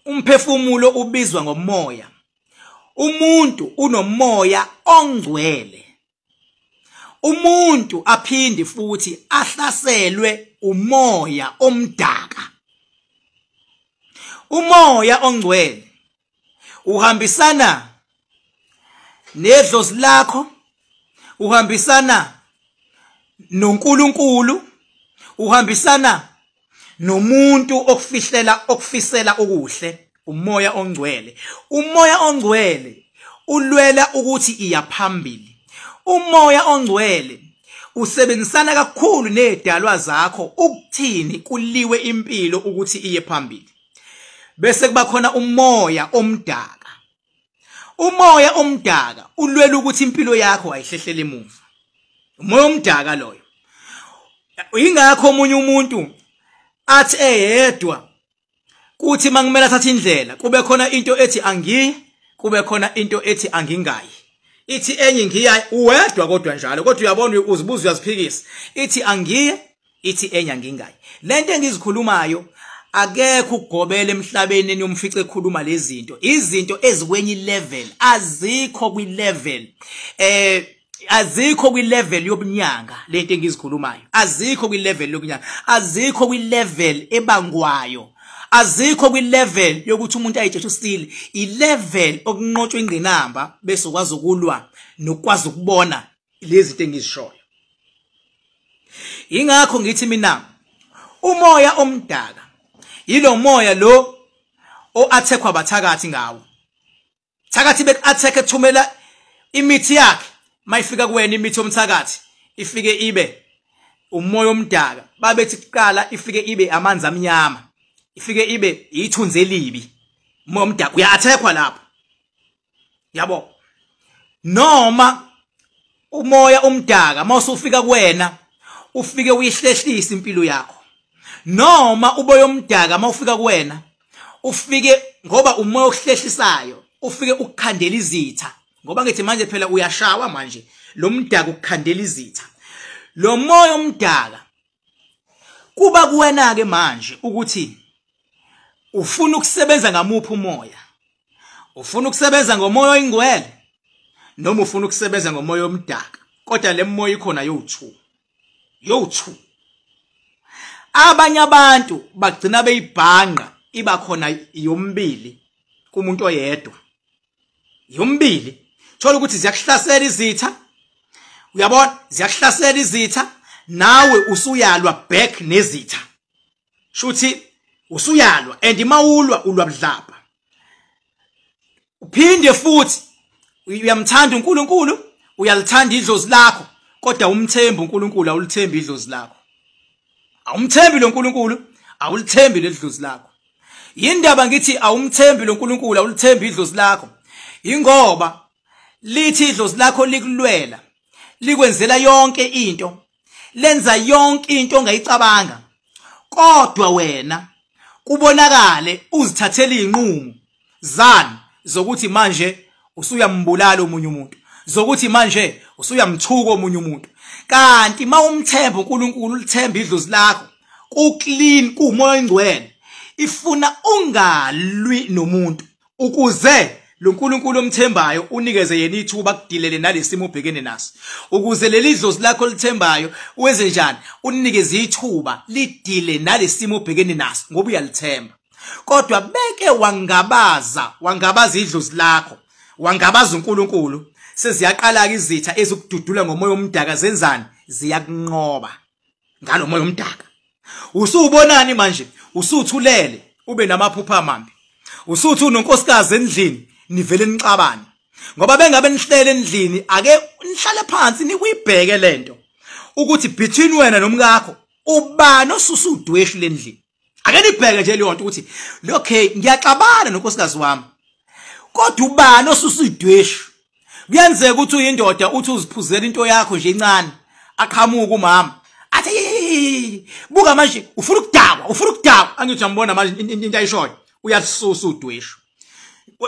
umphefumulo ubizwa ngomoya. Umuntu unomoya ongcwele. Umuntu aphinde futhi ahlaselwe umoya omdaka. Umoya ongcwele uhambisana nedlozi lakho, uhambisana noNkulunkulu, uhambisana nomuntu okufisela okuhle. Umoya ongcwele. Umoya ongcwele ulwela ukuthi iyaphambili. Umoya ongcwele usebenzisana kakhulu nezidalwa zakho ukuthini kuliwe impilo ukuthi iye phambili. Bese kuba khona umoya omdaka. Umoya omdaka ulwela ukuthi impilo yakho ayihlehlele emuva. Umoya omdaka loyo. Ingakho omunye umuntu athi eyedwa kuthi mangimela thatha indlela kube khona into ethi angiyi, kube khona into ethi angingayi. Ithi enye ngiyayi uwedwa kodwa njalo, kodwa uyabona uzibuza uyaziphikisa. Ithi angiye, ithi enye angingayi. Lento engizikhulumayo akekho ukugobela emhlabeni eniyomfice ekhuluma lezi zinto. Izinto ezikwenye level azikho kwi level azikho kwi level yobunyanga. Lento engizikhulumayo azikho kwi level yobunyanga, azikho kwi level ebangwayo, azikho kwi level yokuthi umuntu ayitshetshe usile. I level okunqotshwe ingqinamba bese ukwazi ukulwa nokwazi ukubona lezi zinto engizishoyo. Ingakho ngithi mina umoya omdaka yilo moya lo oathekwa abathakathi ngawo. Thakathi bekatheke ethumela imithi yakhe, mayifika kuwena imithi yomthakathi ifike ibe umoya omdaka. Babethi kuqala ifike ibe amanzi amnyama, ifike ibe ithunzi elibi. Umoya omdaka uyathekwa lapho. Yabo. Noma umoya omdaka mawusufika kuwena ufike uyihlehlisa impilo yakho. Noma uboya omdaka mawufika kuwena ufike ngoba umoya okuhlehlisayo ufike ukukhandela izitha. Ngoba ngithi manje phela uyashawa manje lo mdaka ukukhandela izitha. Lo moya omdaka kuba kuwena ke manje ukuthi ufuna ukusebenza ngamuphi umoya. Ufuna ukusebenza ngomoya oyingcwele noma ufuna ukusebenza ngomoya omdaka. Kodwa le moya ikhona yo2. Abanye abantu bagcina beyibhanqa iba khona yombili kumuntu oyedwa. Yombili. Thola ukuthi ziyakuhlasela izitha. Uyabona? Ziyakuhlasela izitha nawe usuyalwa back nezitha. Shuthi usuyalwa and mawulwa ulwa budlapha. Uphinde futhi uyamthanda uNkulunkulu, uyalithanda idlozi lakho, kodwa umthemba uNkulunkulu awulithembi idlozi lakho. Awumthembi lo uNkulunkulu, awulithembi ledlozi lakho. Yindaba ngithi awumthembi lo uNkulunkulu, awulithembi idlozi lakho. Ingoba lithi idlozi lakho likulwela, likwenzela yonke into, lenza yonke into ongayicabanga. Kodwa wena kubonakale uzithathela inqumo zani zokuthi manje usuyambulala umunye umuntu, zokuthi manje usuyamthuka omunye umuntu. Kanti mawumthemba uNkulunkulu, ulithemba idlozi lakho, ku-clean, kumoya oyingcwele, ifuna ungalwi nomuntu ukuze lo uNkulunkulu omthembayo unikeze yena ithuba kudilele nalesimo ubhekene naso. Ukuze leli dlozi lakho lithembayo wenze njani? Unikeze ithuba lidile nalesimo ubhekene naso ngoba uyalithemba. Kodwa beke wangabaza idlozi lakho, wangabaza uNkulunkulu, seziyaqala ke izitha ezikududula ngomoya omdaka zenzani? Ziyakunqoba ngalo moya omdaka. Usubonani manje? Usuthulele ube namaphupha amambi. Usuthi unonkosikazi endlini nivele nicabane. Ngoba bengabe nihlele endlini ake nihlale phansi nikuyibheke lento ukuthi between wena nomkakho ubani osusa udweshi lendlini. Ake nibheke nje leyo nto ukuthi okay ngiyaxabana nonkosikazi wami, kodwa ubani osusa udweshi. Kuyenzeka ukuthi uyindoda uthi uziphuzela into yakho nje encane aqhamuka umama athi buka manje ufuna ukudakwa angithi ngiyambona manje into ayishoyo uyasusa udweshi.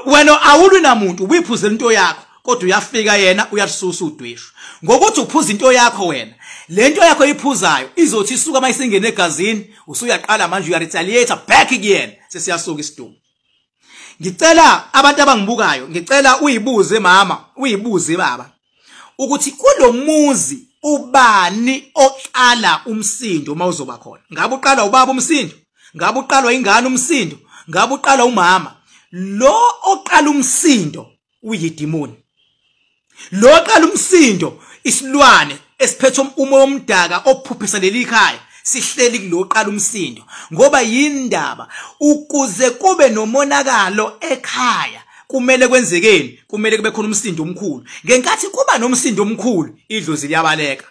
Wena awulwi namuntu uyiphuzela into yakho, kodwa uyafika yena uyasusa udweshi. Ngokuthi uphuza into yakho wena, lento yakho oyiphuzayo izothi isuka mayisingene egazini usuyaqala manje uyaretaliate back again, sesiyasuka isidumbu. Ngicela abantu abangibukayo, ngicela uyibuze mama, uyibuze baba ukuthi kulomuzi ubani oqala umsindo mawuzoba khona. Ngabe uqala ubaba umsindo? Ngabe uqalwa ingane umsindo? Ngabe uqala umama? Lo oqala umsindo uyidimoni. Lo oqala umsindo isilwane esiphethe umoya omdaka ophuphisa leli khaya. Sihleli kulo oqala umsindo ngoba yindaba ukuze kube nomonakalo ekhaya kumele kwenzekeni, kumele kube khona umsindo omkhulu. Ngenkathi kuba nomsindo omkhulu idlozi liyabaleka.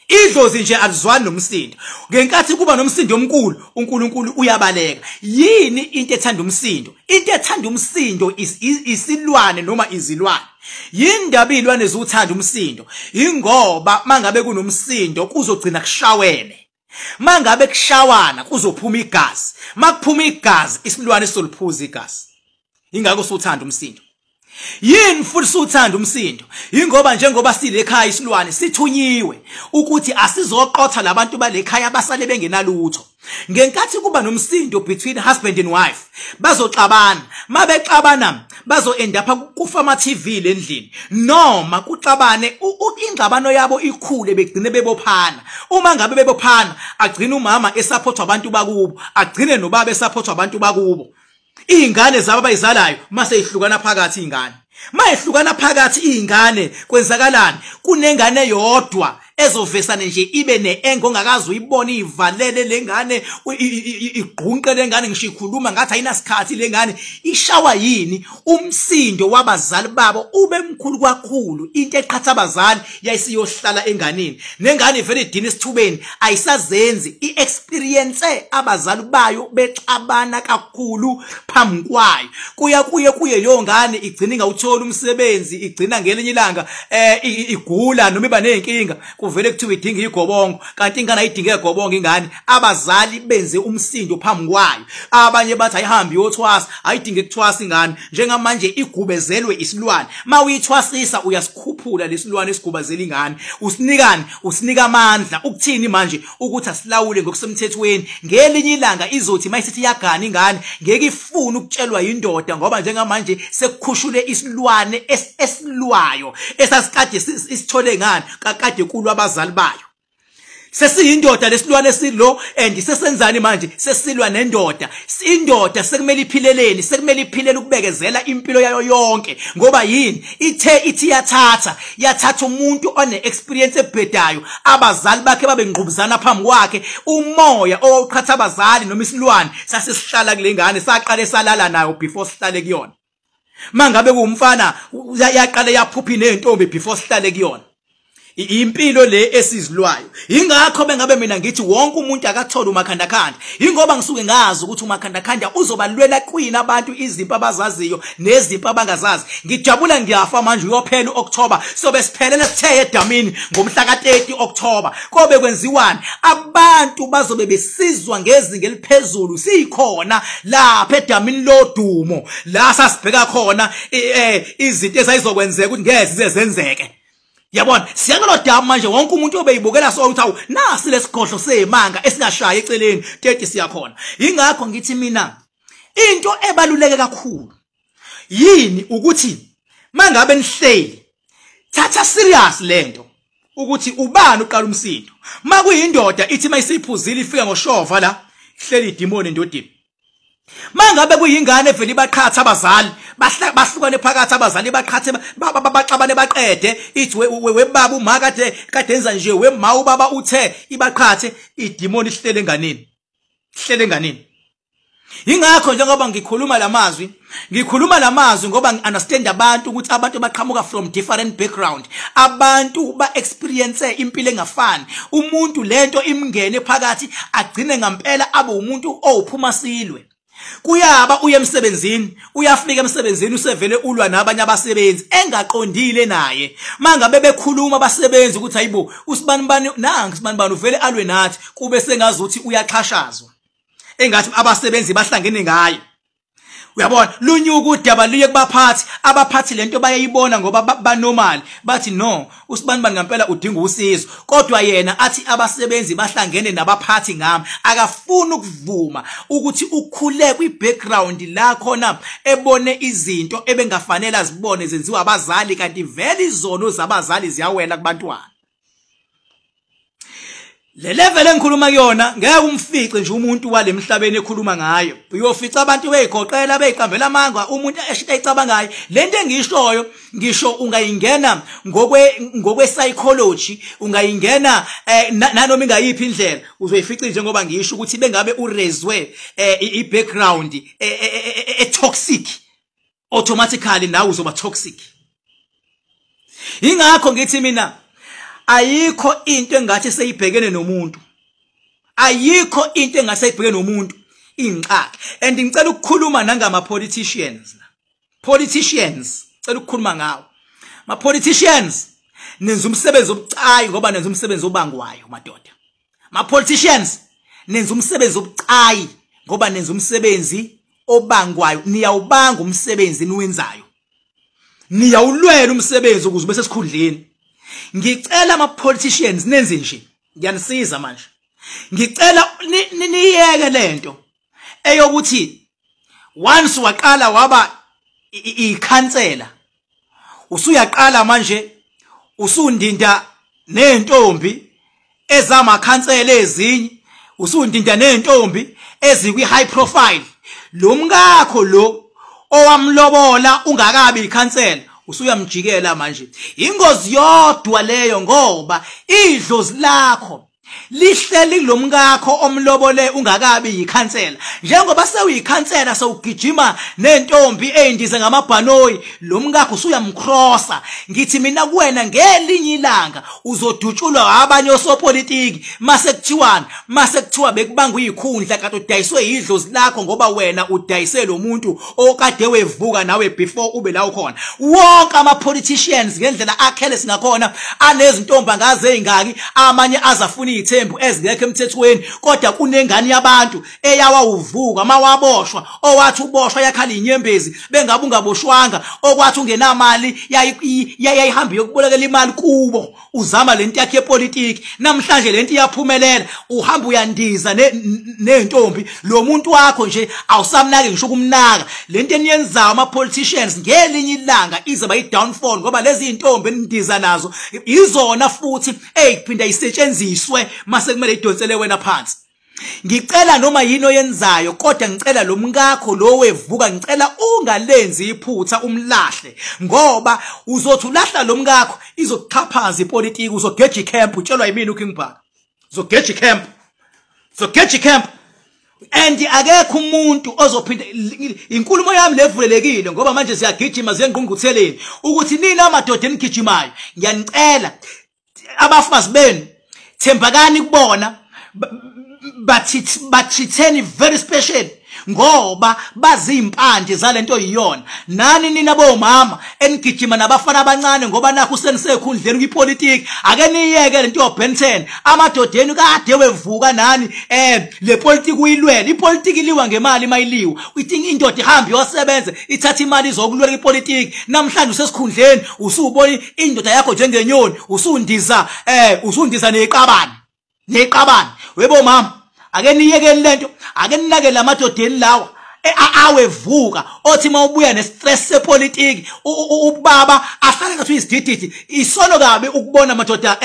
Idlozi nje alizwani nomsindo. Ngenkathi kuba nomsindo omkhulu uNkulunkulu uyabaleka. Yini into ethanda umsindo? Into ethanda umsindo isilwane noma izilwane. Yindaba izilwane ezothanda umsindo ingoba mangabe kunomsindo kuzogcina kushawene. Mangabe kushawana kuzophuma igazi. Makuphuma igazi isilwane soliphuza igazi. Ingakho usuthanda umsindo. Yini futhi usuthanda umsindo? Ingoba njengoba silekhaya isilwane sithunyiwe ukuthi asizoqotha labantu balekhaya basale bengenalutho. Ngenkathi kuba nomsindo between husband and wife bazoxabana. Mabexabana bazo end up kufama TV lendlini noma kuxabane ingxabano yabo ikhule begcine bebophana. Uma ngabe bebophana agcina umama esupportwa abantu bakubo, agcine nobaba esupportwa abantu bakubo. Ingane zabo abayizalayo mase ihlukana phakathi ingane. Mayehlukana phakathi ingane kwenzakalani? Kunengane yodwa ezovesana nje ibe neengo ongakazi uyibona ivalele lengane igqunqe lengane ngisho ikhuluma ngathi ayinasikhathi lengane ishawa yini? Umsindo wabazali babo ube mkhulu kakhulu. Into eqhatha abazali yayisiyohlala enganeni nengane vele idini isithubeni ayisazenzi iexperience abazali bayo bexabana kakhulu phambi kwayo. Kuye leyo ngane igcina ingawuthola umsebenzi, igcina ngelinye ilanga igula noma iba nenkinga kuvele kuthiwa idinga igobongo kanti ingane ayidinge igobongo ingane. Abazali benze umsindo phambi kwayo. Abanye bathi ayihambi yothwasa, ayidinge ukuthwasa ingane. Njengamanje igubezelwe isilwane. Mawuyithwasisa uyasikhuphula lesilwane esigubazela ingane. Usinikani? Usinika amandla. Ukuthini manje? Ukuthi asilawule ngokusemthethweni. Ngelinye ilanga izothi mayisithi iyagana ingane ngeke ifune ukutshelwa yindoda ngoba njengamanje sekukhushule isilwane esilwayo esasikade isithole ngani kakade kulwa abazali bayo. Sesiyindoda lesilwane esilo and sesenzani manje? Sesilwa nendoda. Indoda sekumele iphileleni, sekumele iphilele ukubekezela impilo yayo yonke ngoba yini ithi yathatha umuntu one experience ebhedayo. Abazali bakhe babengqubuzana phambi kwakhe. Umoya oqhatha abazali noma isilwane sasesihlala kule ngane saqale salala nayo before sihlale kuyona. Mangabe kuumfana yaqale yaphuphi nentombi before sihlale kuyona. Impilo le esizilwayo. Ingakho bengabe mina ngithi wonke umuntu akathola umakhandakhanda. Ingoba ngisuke ngazi ukuthi umakhandakhanda uzobalwela kwini abantu izimpi abazaziyo nezimpi abangazazi. Ngijabula ngiyafa manje uyophela uOctober sobe siphelele sithe edamini ngomhla ka30 October. Kobe kwenziwani? Abantu bazobe besizwa ngezinga eliphezulu sikhona lapha edamini lodumo la sasibheka khona izinto ezayizokwenzeka ukuthi ngeze zenzeke. Yabona siyakelo damu manje wonke umuntu obeyibukela so ukuthi awu nasi lesikhohlo semanga esingashaya eceleni 30 siyakhona. Ingakho ngithi mina into ebaluleke kakhulu yini ukuthi mangabe nihleli thatha serious lento ukuthi ubani uqala umsindo. Makuyindoda ithi mayisiphuzile ifika ngoshova la hleli idimoni endodeni. Mangabe kuyingane evela ibaqhatha abazali bahlukane phakathi abazali baqhathe baxabane baqede ithi webaba uma kade enza nje wema ubaba uthe ibaqhathe idimoni ihlele enganeni. Ihlele enganeni. Ingakho njengoba ngikhuluma lamazwi ngoba ngiunderstand abantu ukuthi abantu baqhamuka from different background. Abantu ba experience impilo engafani. Umuntu lento imngene phakathi agcine ngempela abe umuntu ophuma silwe. Kuyaba uye emsebenzini, uyafika emsebenzini usevele ulwa nabanye abasebenzi engaqondile naye. Mangabe bekhuluma abasebenzi ukuthi hayibo usibanibani nangi sibanibani uvele alwe nathi kube sengazi ukuthi uyaxhashazwa. Engathi abasebenzi bahlangene ngaye. Uyabona lunyuka udaba luye kubaphathi abaphathi lento bayayibona ngoba banormal bathi no usibani bani ngempela udinga usizo kodwa yena athi abasebenzi bahlangene nabaphathi ngami akafuni ukuvuma ukuthi ukhule kwi-background la khona ebone izinto ebengafanele azibone zenziwa abazali kanti vele izono zabazali ziyawela kubantwana. Le level engikhuluma kuyona ngeke umfice nje umuntu walemhlabeni ekhuluma ngayo uyofica abantu beyigoqela beyiqambela amanga umuntu eshita ecabangayo lento engishoyo ngisho ungayingena ngokwe psychology ungayingena nanoma ingayiphi indlela uzoyifica nje ngoba ngisho ukuthi bengabe urezwe i-background toxic automatically nawe uzoba toxic. Ingakho ngithi mina ayikho into engathi seyibhekene nomuntu. Ayikho into engathi seyibhekene nomuntu ingxaki. And ngicela ukukhuluma nangama politicians. Politicians, ngicela ukukhuluma ngawo. Ma politicians nenza umsebenzi obucayi ngoba nenza umsebenzi obangwayo madoda. Ma politicians nenza umsebenzi obucayi ngoba nenza umsebenzi obangwayo. Niyawubanga umsebenzi niwenzayo. Niyawulwela umsebenzi ukuze bese sikhundleni. Ngicela ama politicians nenze nje ngiyanisiza manje ngicela niyeke lento eyokuthi once waqala waba ikhansela usuyaqala manje usundinda nentombi ezamakhansela ezinye usundinda nentombi ezikwi high profile lo mkakho lo owamlobola ungakabi ikhansela usuyamjikela manje. Ingozi yodwa leyo ngoba idlozi lakho lihleli lo mkakho omlobole ungakabi yikhansela. Njengoba sewuyikhansela sewugijima nentombi eyindize ngamabhanoyi lo mkakho usuyamcrossa. Ngithi mina kuwena ngelinye ilanga uzodutshulwa abanye osopolitiki mase kuthiwa bekubanga izikhundla kanti udayiswe idlozi lakho ngoba wena udayise lo muntu okade wevuka nawe before ube la ukhona. Wonke ama politicians ngendlela akhele singakhona anezintombi ngaze ezingaki amanye azafuna ithembu ezingekho emthethweni kodwa kunengane yabantu eyawa uvuka mawaboshwa owathi uboshwa yakhala inyembezi bengabe ungaboshwanga okwathi ungenamali yayihamba yokubolekela imali kubo uzama lento yakhe yepolitiki namhlanje lento iyaphumelela uhamba uyandiza nentombi lo muntu wakho nje awusamnaki ngisho kumnaka lento eniyenzayo ama politicians ngelinye ilanga izoba i downfall ngoba lezi intombi endiza nazo izona futhi eyiphinda isetshenziswe mase kumele idonsele wena phansi. Ngicela noma yini oyenzayo kodwa ngicela lo mkakho lo wevuka ngicela ungalenzi iphutha umlahle ngoba uzothi ulahla lo mkakho izokuchaphaza ipolitiki uzogeja camp utshelwa yimini uKing Bhaka uzogeja camp and akekho umuntu ozophinda inkulumo yami levulelekile ngoba manje siyagijima zengqungqutheleni ukuthi nina amadoda enigijimayo ngiyanicela abafazi benu thembakani kubona bathitheni very special ngoba bazimpande zalento yiyona. Nani nina bomama enigijima nabafana abancane ngoba nakho senisekhundleni kwipolitiki ake niyeke lento yoBenten amadodeni kade wevuka nani le politiki uyilwela ipolitiki liwa ngemali mayiliwa uthi indoda ihambe yosebenze ithatha imali izokulwela ipolitiki namhlanje usesikhundleni usubona indoda yakho njengenyoni usundiza neqabani webo mama ake niyeke lento ake ninake lamadodeni lawa awevuka othi mawubuya nestress sepolitiki ubaba ahlala ngathi isidididi isono kabe ukubona madoda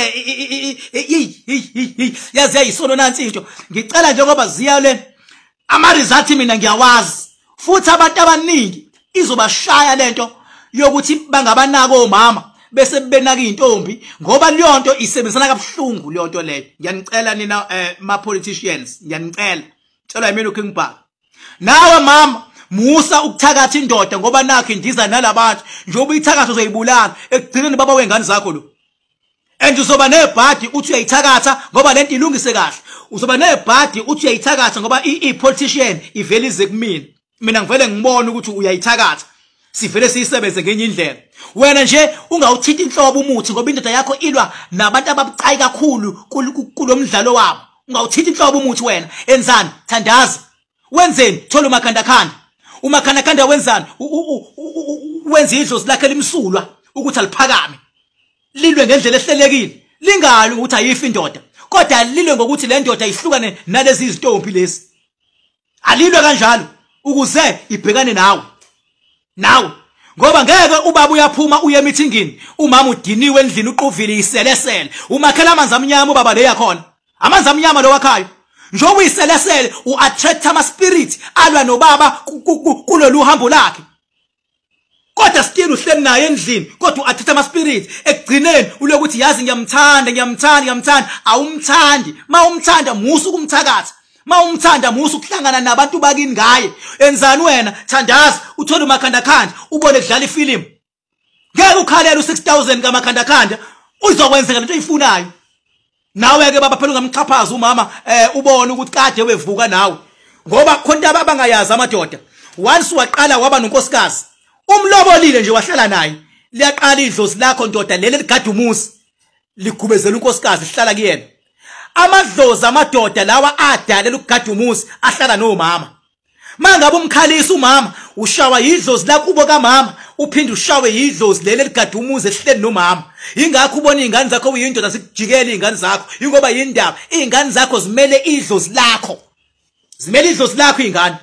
yazi yayisono nansi into ngicela njengoba ziya le ama result mina ngiyawazi futhi abantu abaningi izobashaya lento yokuthi bangabanako omama bese benaka intombi ngoba leyo nto isebenzisana kabuhlungu leyo nto leyo. Ngiyanicela nina ma politicians ngiyanicela tshela yimini uKing Bhaka nawe mama musa ukuthakatha indoda ngoba nakho indiza nalabantu njengoba ithakatha uzoyibulala ekugcineni baba wengane zakho lo and uzoba nebhadi uthi uyayithakatha ngoba lento ilungise kahle uzoba nebhadi uthi uyayithakatha ngoba i-politician ivele ize kumina mina ngivele ngibone ukuthi uyayithakatha sivele siyisebenze ngenye indlela. Wena nje ungawuthinta inhlobo umuthi ngoba indoda yakho ilwa nabantu ababucayi kakhulu kulomdlalo wabo. Ungawuthinta inhlobo umuthi wena enzani thandaza wenzeni thola umakhandakhanda umakhanakanda wenzani wenza idlozi lakhe limsulwa ukuthi aliphakame lilwe ngendlela ehlelekile lingali ukuthi ayifi indoda kodwa lilwe ngokuthi le ndoda ihlukane nalezi izintombi lezi alilwe kanjalo ukuze ibhekane nawe ngoba ngeke ubaba uyaphuma uye meetingini umama udiniwe endlini uquvile iselesele umakhela amanzi amnyama ubaba le yakhona amanzi amnyama lo wakhayo njengoba uyiselesele uattract ama spirit alwa nobaba kulolu hambo lakhe kodwa still uhleli naye endlini kodwa uattract ama spirit ekugcineni ulokuthi yazi ngiyamthanda awumthandi mawumthanda musu kumthakatha mawumthanda musu ukuhlangana nabantu bakini ngaye enzani wena thandaza uthola umakhandakhanda ubone kudlala ifilimu ngeke ukhalela u6000 kamakhandakhanda uzokwenzeka lento oyifunayo nawe ke baba phela ungamxhaphaza umama ubone ukuthi kade wevuka nawe ngoba khona abangayazi amadoda once waqala waba nonkosikazi umlobolile nje wahlala naye liyaqala idlozi lakho ndoda leli ligada umusi ligubezela unkosikazi lihlala kuyena amadlozi amadoda lawa adalela ukugada umusi ahlala nomama mangabe umkhalisa umama ushawa idlozi lakubo kamama uphinde ushawe idlozi leli ligada umuzi ehleli nomama ingakho ubona izingane zakho uyindoda sikujikela izingane zakho ingoba yindaba izingane zakho zimele idlozi lakho izingane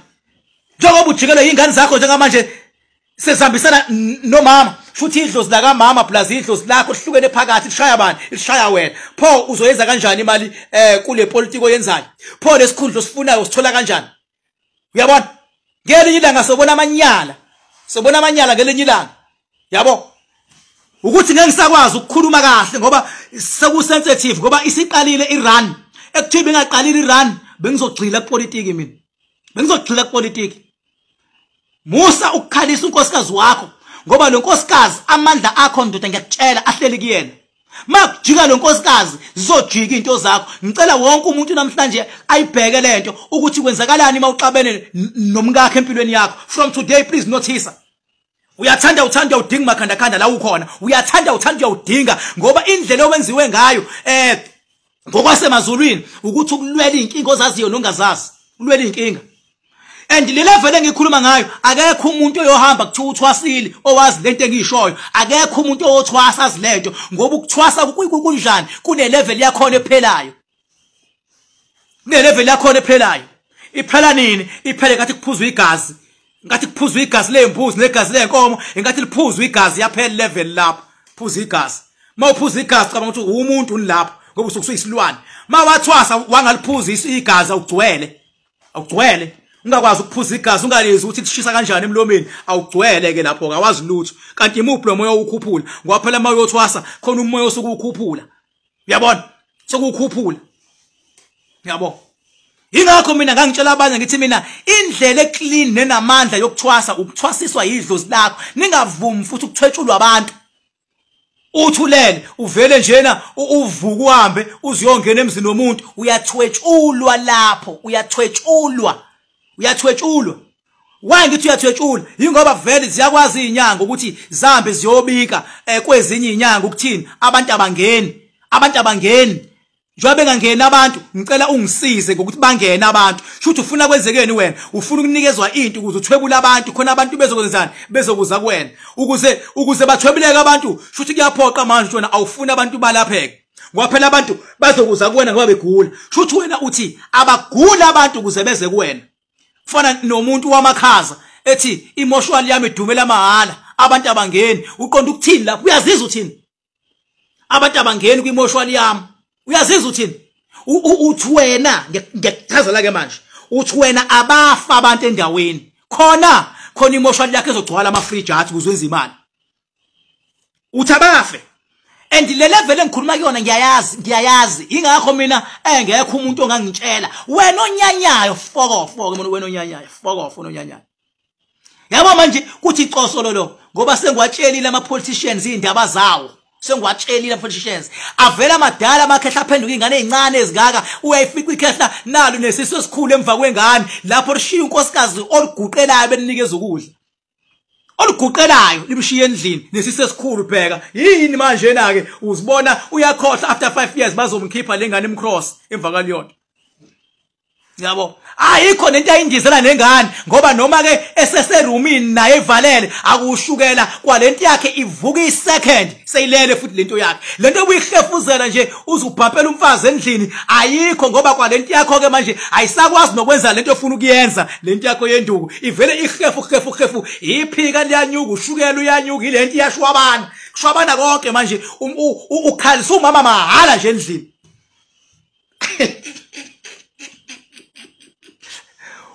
njengoba ujikela izingane zakho njengamanje sesihambisana nomama futhi idlozi la kamama plus idlozi lakho lihlukene phakathi lishaya bani lishaya wena pho uzoyenza kanjani imali kule politiki oyenzayo pho lesikhundlo sifunayo sithola kanjani uyabona ngelinye ilanga sobona amanyala ngelinye ilanga yabo ukuthi ngeke ngisakwazi ukukhuluma kahle ngoba sekusensitive ngoba isiqalile irun ekuthi bengaqalile irun bengizogxila kupolitiki mina bengizogxila kupolitiki musa ukukhalisa unkosikazi wakho ngoba lo nkosikazi amandla akho ndoda ngiyakutshela ahleli kuyena makujika lo nkosikazi zizojika into zakho ngicela wonke umuntu namhlanje ayibheke lento ukuthi kwenzakalani mawuxabene nomkakhe empilweni yakho from today please notice uyathanda udinga makhandakhanda la ukhona uyathanda uyawudinga ngoba indlela owenziwe ngayo ngokwasemazulwini ukuthi ukulwela inkinga ozaziyo nongazazi ulwela inkinga and le level engikhuluma ngayo akekho umuntu oyohamba kuthiwa uthwasile owazi lento engiyishoyo akekho umuntu oyothwasa azilento ngoba ukuthwasa kunjani kune level yakhona ephelayo iphela nini iphele ngathi kuphuzwa igazi lembuzi negazi lenkomo engathi liphuzwa igazi yaphela level lapho phuza igazi mawuphuza igazi cabanga ukuthi umuntu unilapho ngoba usuyisilwane mawathwasa wangaliphuzisa igazi awugcwele ungakwazi ukuphuza igazi ungalezi ukuthi lishisa kanjani emlomeni awugcwele ke lapho akawazi lutho kanti imuphi lo moya ukukhuphula ngoba phela uma uyothwasa khona umoya osukukhuphula uyabona sokukhuphula yabo ingakho mina ngangitshela abanye ngithi mina indlela eclean nenamandla yokuthwasa ukuthwasiswa idlozi lakho ningavumi futhi ukuthwetshulwa abantu uthulele uvele njena uvuka uhambe uziyongena emzini womuntu uyathwetshulwa lapho uyathwetshulwa why ngithi uyathwetshula ingoba vele ziyakwazi inyanga ukuthi zihambe ziyobika kwezinye inyanga ukuthini abantu abangeni njengoba bengangena abantu ngicela ungisize ngokuthi bangene abantu shuthi ufuna kwenzekeni wena ufuna ukunikezwa into ukuze uthwebule abantu khona abantu bezokwenzani bezokuza kuwena ukuze bathwebuleke abantu shuthi kuyaphoqa manje wena awufuni abantu balapheke ngoba phela abantu bazokuza kuwena ngoba begula shuthi wena uthi abagula abantu ukuze beze kuwena kufana nomuntu wamakhaza ethi emotional yami idumela mahala abantu abangeni uqonda ukuthini lapho uyazizwa uthini abantu abangeni kwimotional yami uyazizwa uthini uthi wena ngiyakuchazela ke manje uthi wena abafa abantu endaweni khona emotional yakhe ezogcwala ama fridge athi kuzwenza imali uthi abafe and le level engikhuluma kuyona ngiyayazi ingakho mina engekho umuntu ongangitshela wena onyanyayo foko wena onyanyayo yabo manje kuthi icosolo lo ngoba sengiwatshelile ama politicians indaba zawo sengiwatshelile politicians avela amadala amakhehla aphenduka ingane ezincane ezingaka uyayifica ikhehla nalo nesiso esikhulu emva kwengane lapho rishiya unkosikazi oliguqelayo beninikeza ukudla oliguqelayo limshiya endlini nesiso esikhulu bheka yini manje na ke uzibona uyakhohlwa after 5 years bazomkhipha lengane imcross emva kaliyona Yabo, ayikho lento ayindizela nengane ngoba noma ke eseserumini naye evalele akushukela kwalento yakhe ivuka isecond seyilele futhi lento yakhe. Lento uyihlefuzela nje uzubhaphela umfazi endlini ayikho ngoba kwalento yakho ke manje ayisakwazi nokwenza lento ofuna ukuyenza. Lento yakho yenduku ivele ihlefu iphika liyanyuka ushukela uyanyuka ilento iyashwabana. Kushwabana konke manje ukhalisa umama mahala nje endlini.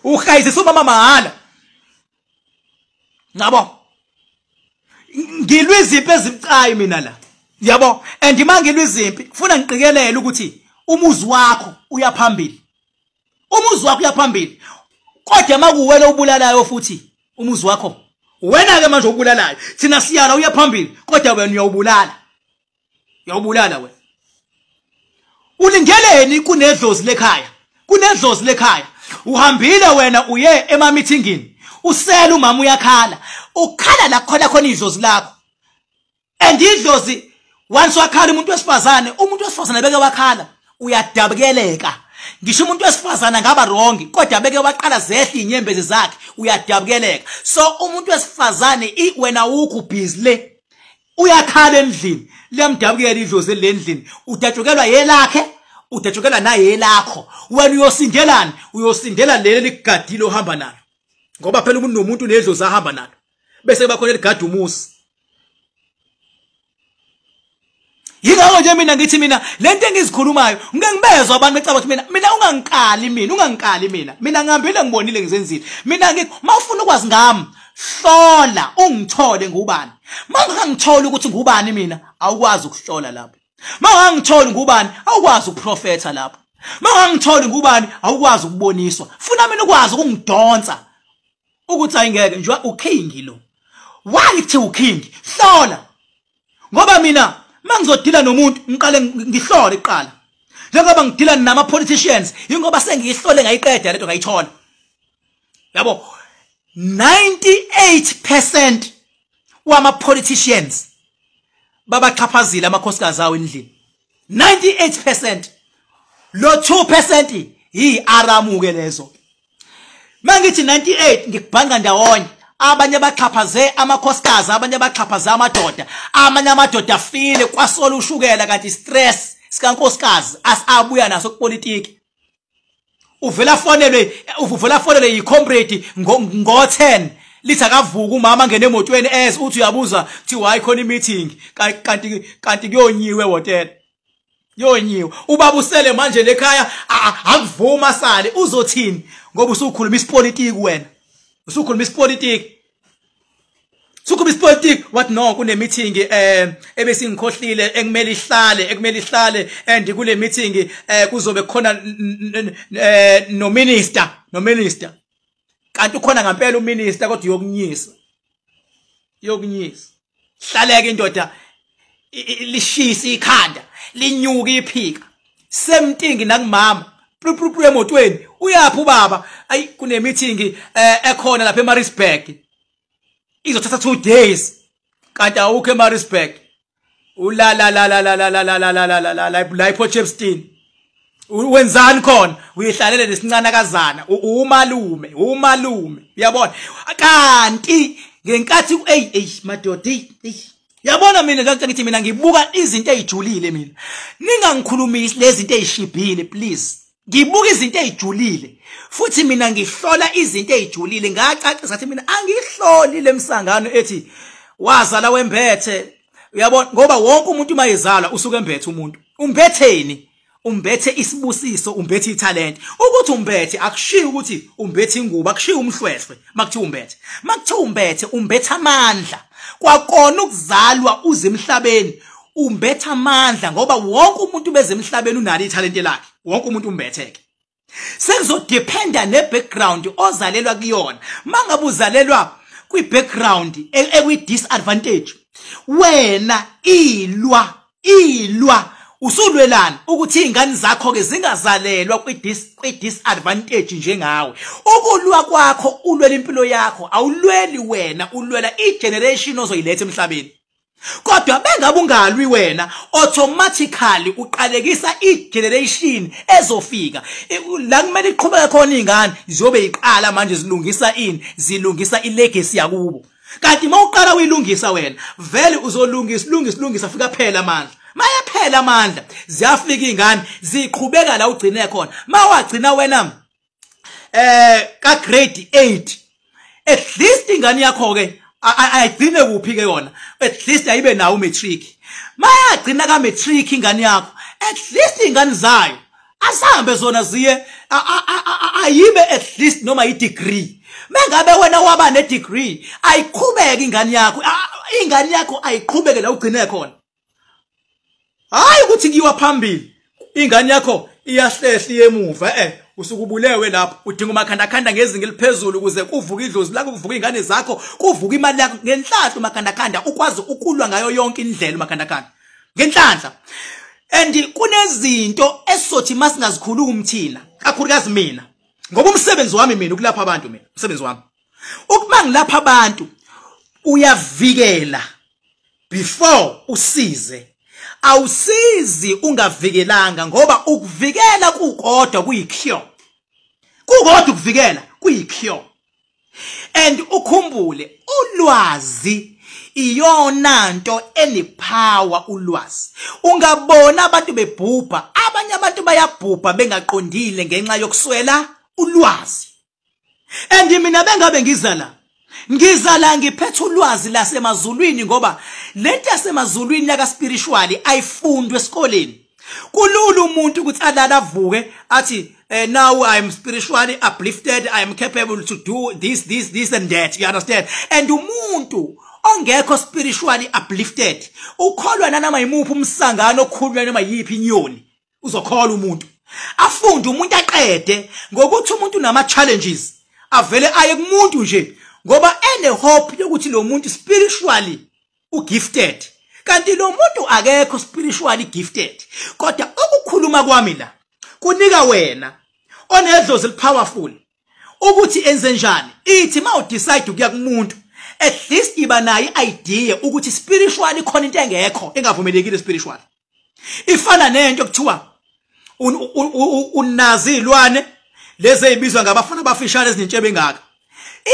Ukhayisisa umama mahala. Ngabo. Ngilwe izimpi ezibucayi mina la. Yabo, and mangilwe izimpi kufuna ngiqikelele ukuthi umuzi wakho uyaphambili. Umuzi wakho uyaphambili. Kodwa makuwena ubulalayo futhi umuzi wakho. Wena ke manje ubulalayo. Thina siyala uyaphambili kodwa wena uyawubulala. Uyawubulala wena. Ulingeleni kunedlozi lekhaya. Kunedlozi lekhaya. Uhambile wena uye ema-meetingini usela umama uyakhala ukhala la khona idlozi lakho and idlozi once wakhala umuntu wesifazane beke wakhala uyadabukeleka ngisho umuntu wesifazane ngaba wrong kodwa beke waqala zehla inyembezi zakhe uyadabukeleka. So umuntu wesifazane wena ukho busy le uyakhala endlini liyamdabukela idlozi lendlini udatshukelwa yelakhe udatshukelwa naye lakho wena uyosindelana uyosindela leli ligadile ohamba nalo ngoba phela umuntu nedlozi ahamba nalo bese bakhona ligada umusi. Yingakho nje mina ngithi mina lento engizikhulumayo ngeke ngibezwe abantu becaba ukuthi mina ungangikali mina ngihambile ngibonile ngizenzile mina mawufuna ukwazi ngami hlola ungithole ngubani mangangithola ukuthi ngubani mina awukwazi ukuhlola lapho. Mangangithola ngubani awukwazi ukuprofetha lapho. Mangangithola ngubani awukwazi ukuboniswa. Funa mina ukwazi ukungidonsa ukuthi ayingeke nje uking lo. Why kuthi uking? Hlola. Ngoba mina mangizodila nomuntu ngiqale ngihlole iqala. Njengoba ngidila nama politicians ingoba sengiyihlole ngayiqeda lento ngayithola. Yabo 98% wama politicians babachaphazile amakhosikazi awo endlini. 98%. Lo 2% yi-aramuke lezo. Mangithi 98 ngikubhanga ndawonye. Abanye baxhaphaze amakhosikazi, abanye baxhaphaze amadoda. Amanye amadoda afile kwasola ushukela kanti stress sikankosikazi asabuya naso kupolitiki. Uvela fonelwe yi-comrade ngo-10 lithi akavuka umama ngene emotweni uthi uyabuza thiwa ikhona i-meeting kanti kuyonyiwe hotel. Yonyiwe ubaba usele manje lekhaya akuvuma sale uzothini ngoba usukhuluma isipolitiki wena. Usukhuluma isipolitiki. Sukhuluma isipolitiki what no kune meeting ebese ngikhohlile ekumele ihlale and kule meeting kuzobe khona no minister kanti ukhona ngempela uminister kodwa yokunyisa hlaleke indoda lishisa ikhanda linyuka iphika semtingi nakumama pru emotweni uyaphi ubaba ayi kune meeting ekhona lapha eMaritzburg izothatha 2 days kanti awukho eMaritzburg la iPortchester wenzani khona uyihlalele lesincane kazana umalume uyabona kanti ngenkathi madoda yabona mina njengoba ngithi mina ngibuka izinto ezijulile mina ningangikhulumisi lezi zinto ezishibhile please ngibuka izinto ezijulile futhi mina ngihlola izinto ezijulile ngacacisa ukuthi mina angihloli lemsangano ethi wazala wembethe uyabona ngoba wonke umuntu mayezalwa usuke embethe umuntu umbetheni umbethe isibusiso umbethe italent ukuthi umbethe akushiyi ukuthi umbethe ingubo akushiyi umhlwehlwe makuthi umbethe umbethe amandla kwakona ukuzalwa uze emhlabeni umbethe amandla ngoba wonke umuntu beze emhlabeni unalo italent lakhe wonke umuntu umbetheke sekuzodependa ne-background ozalelwa kuyona mangabe uzalelwa kwi-background ekwi-disadvantage wena ilwa usulwelana ukuthi izingane zakho ke zingazalelwa kwi-disadvantage njengawe ukulwa kwakho ulwela impilo yakho awulweli wena ulwela i-generation ozoyiletha emhlabeni Kodwa bengabe ungalwi wena automatically uqalekisa igeneration ezofika la kumele iqhubeke khona izingane ziyobe iqala manje zilungisa ilegacy yakubo. Kanti mawuqala uyilungisa wena vele uzolungisa fika phela amandla. Mayaphela amandla ziyafika izingane ziqhubeka la ugcine khona. Mawagcina wena ka grade 8 at least ingane yakho ke ayigcine kuphi ke yona at least ayibe nawo matric. Mayagcina ka matric ingane yakho at least ingane zayo asambe zona ziye ayibe at least noma i degree. Mengabe wena waba ne degree ayiqhubeke ingane yakho ayiqhubeke la ugcine khona. Hayi ukuthi ngiwa phambili ingane yakho iyahlehla emuva usukubulewe lapho udinga umakhanda ngezinga eliphezulu ukuze kuvuka idlozi lakho kuvuka izingane zakho kuvuka imali yakho ngenhlanhla umakhanda ukwazi ukulwa ngayo yonke indlela umakhanda ngenhlanhla. And kunezinto esizothi masingazikhulumi thina kakhulukazi mina ngoba umsebenzi wami mina ukulapha abantu mina umsebenzi wami ukuma ngilapha abantu uyavikela before usize. Awusizi ungavikelanga ngoba ukuvikela kukodwa kuyicure. Kukodwa ukuvikela kuyicure. And ukhumbule ulwazi iyona nto enipower ulwazi. Ungabona abantu bebhubha, abanye abantu bayabhubha bengaqondile ngenxa yokuswela ulwazi. And mina bengabe ngizala ngiphethe ulwazi lasemazulwini ngoba lento yasemazulwini yaka spiritually ayifundwe esikoleni. Kulula umuntu ukuthi alala avuke athi now I am spiritually uplifted, I am capable to do this and that, you understand? And umuntu ongekho spiritually uplifted ukholwa nanoma imuphi umsangano okhulunywa noma yipi inyoni uzokholwa umuntu. Afunde umuntu aqede ngokuthi umuntu unama challenges avele aye kumuntu nje ngoba ene hope yokuthi lo muntu spiritually ugifted. Kanti lo muntu akekho spiritually gifted. Kodwa ukukhuluma kwami la kunika wena onedlozi elipowerful ukuthi enze njani. Ithi ma udecide ukuya kumuntu at least iba nayo idea ukuthi spiritually khona into engekho engavumelekile spiritually. Ifana nento ekuthiwa unazi ilwane lezi ezibizwa ngabafana abafishane ezinintshebe engaka.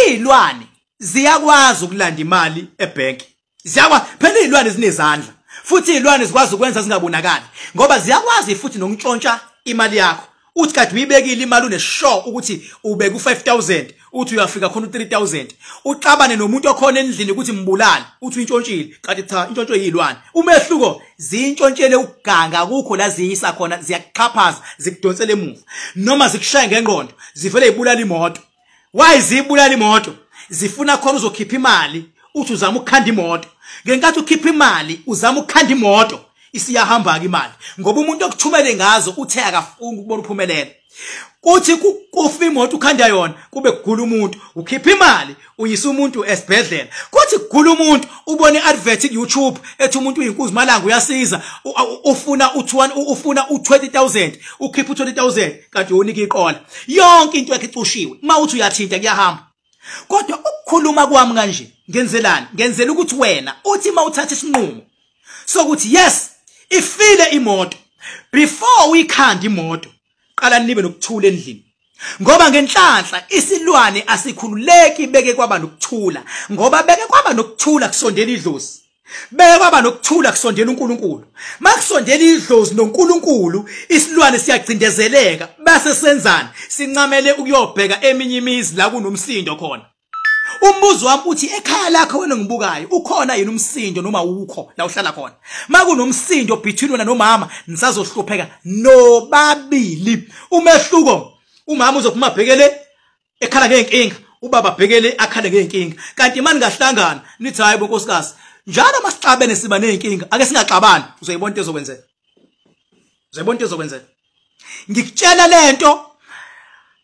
Izilwane ziyakwazi ukulanda imali ebank. Ziyakwazi phela izilwane zinezandla. Futhi izilwane zikwazi ukwenza zingabonakali ngoba ziyakwazi futhi nokuntshontsha imali yakho. Uthi kade uyibekile imali unesure ukuthi ubeke u5000 uthi uyafika khona u3000 uxabane nomuntu okhona endlini ukuthi mbulala uthi uyintshontshile kanti cha intshontsho yizilwane. Umehluko ziyintshontshele ukuganga kukho la ziyisa khona ziyakuqhaphaza zikudonsela emuva noma zikushaye ngengqondo zivele ibulala imoto. Why zibulala imoto? Zifuna khona uzokhipha imali uthi uzama ukukhanda imoto. Ngenkathi ukhipha imali uzama ukukhanda imoto isiyahamba ke imali ngoba umuntu okuthumele ngazo uthe akafuni ukubona uphumelela. Kuthi kufa imoto ukhanda yona kube kugula umuntu ukhipha imali uyisa umuntu esibhedlela. Kuthi kugula umuntu ubone advert ku YouTube ethi umuntu uyinkuzi malanga uyasiza ufuna u20000 ukhipha u20000 kanti unika iqola yonke into yakhe icushiwe. Mawuthi uyathinta kuyahamba. Kodwa ukukhuluma kwami kanje ngenzelani? Ngenzela ukuthi wena uthi mawuthatha isinqumo sokuthi yes ifile imoto before uyikhanda imoto qala nibe nokuthula endlini ngoba ngenhlanhla isilwane asikhululeki beke kwaba nokuthula ngoba beke kwaba nokuthula kusondela idlozi. Beke kwaba nokuthula kusondela uNkulunkulu. Makusondela idlozi noNkulunkulu isilwane siyacindezeleka base senzani sincamele ukuyobheka eminye imizi la kunomsindo khona. Umbuzo wami uthi ekhaya lakho wena ngibukayo ukhona yini umsindo noma ukho la uhlala khona? Makunomsindo between wena nomama nisazohlupheka nobabili. Umehluko umama uzophuma bhekele ekhala ngenkinga ubaba bhekele akhala ngenkinga. Kanti manje ngahlangana nithi hayi bonkosikazi njalo masixabene siba nenkinga ake singaxabani uzoyibona into ezokwenzeka. Uzoyibona into ezokwenzeka. Ngikutshela lento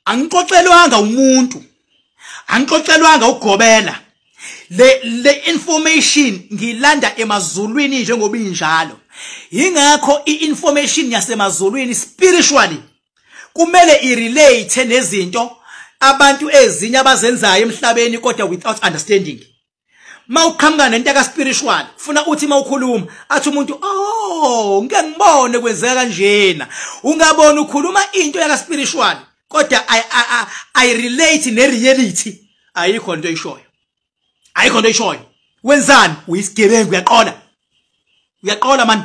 angixoxelwanga umuntu. Angixoxelwanga ukugobela. Le information ngilanda emazulwini njengoba injalo. Yingakho iinformation yasemazulwini spiritually kumele irelate nezinto abantu ezinye abazenzayo emhlabeni kodwa without understanding. mawuqhamuka nento ka spiritual ufuna uthi mawukhuluma athi umuntu oh ngeke ngibone kwenzeka kanjena ungabona ukhuluma into yaka spiritual kodwa I relate ne reality ayikho into eyishoyo wenzani uyisigebengu uyaqola man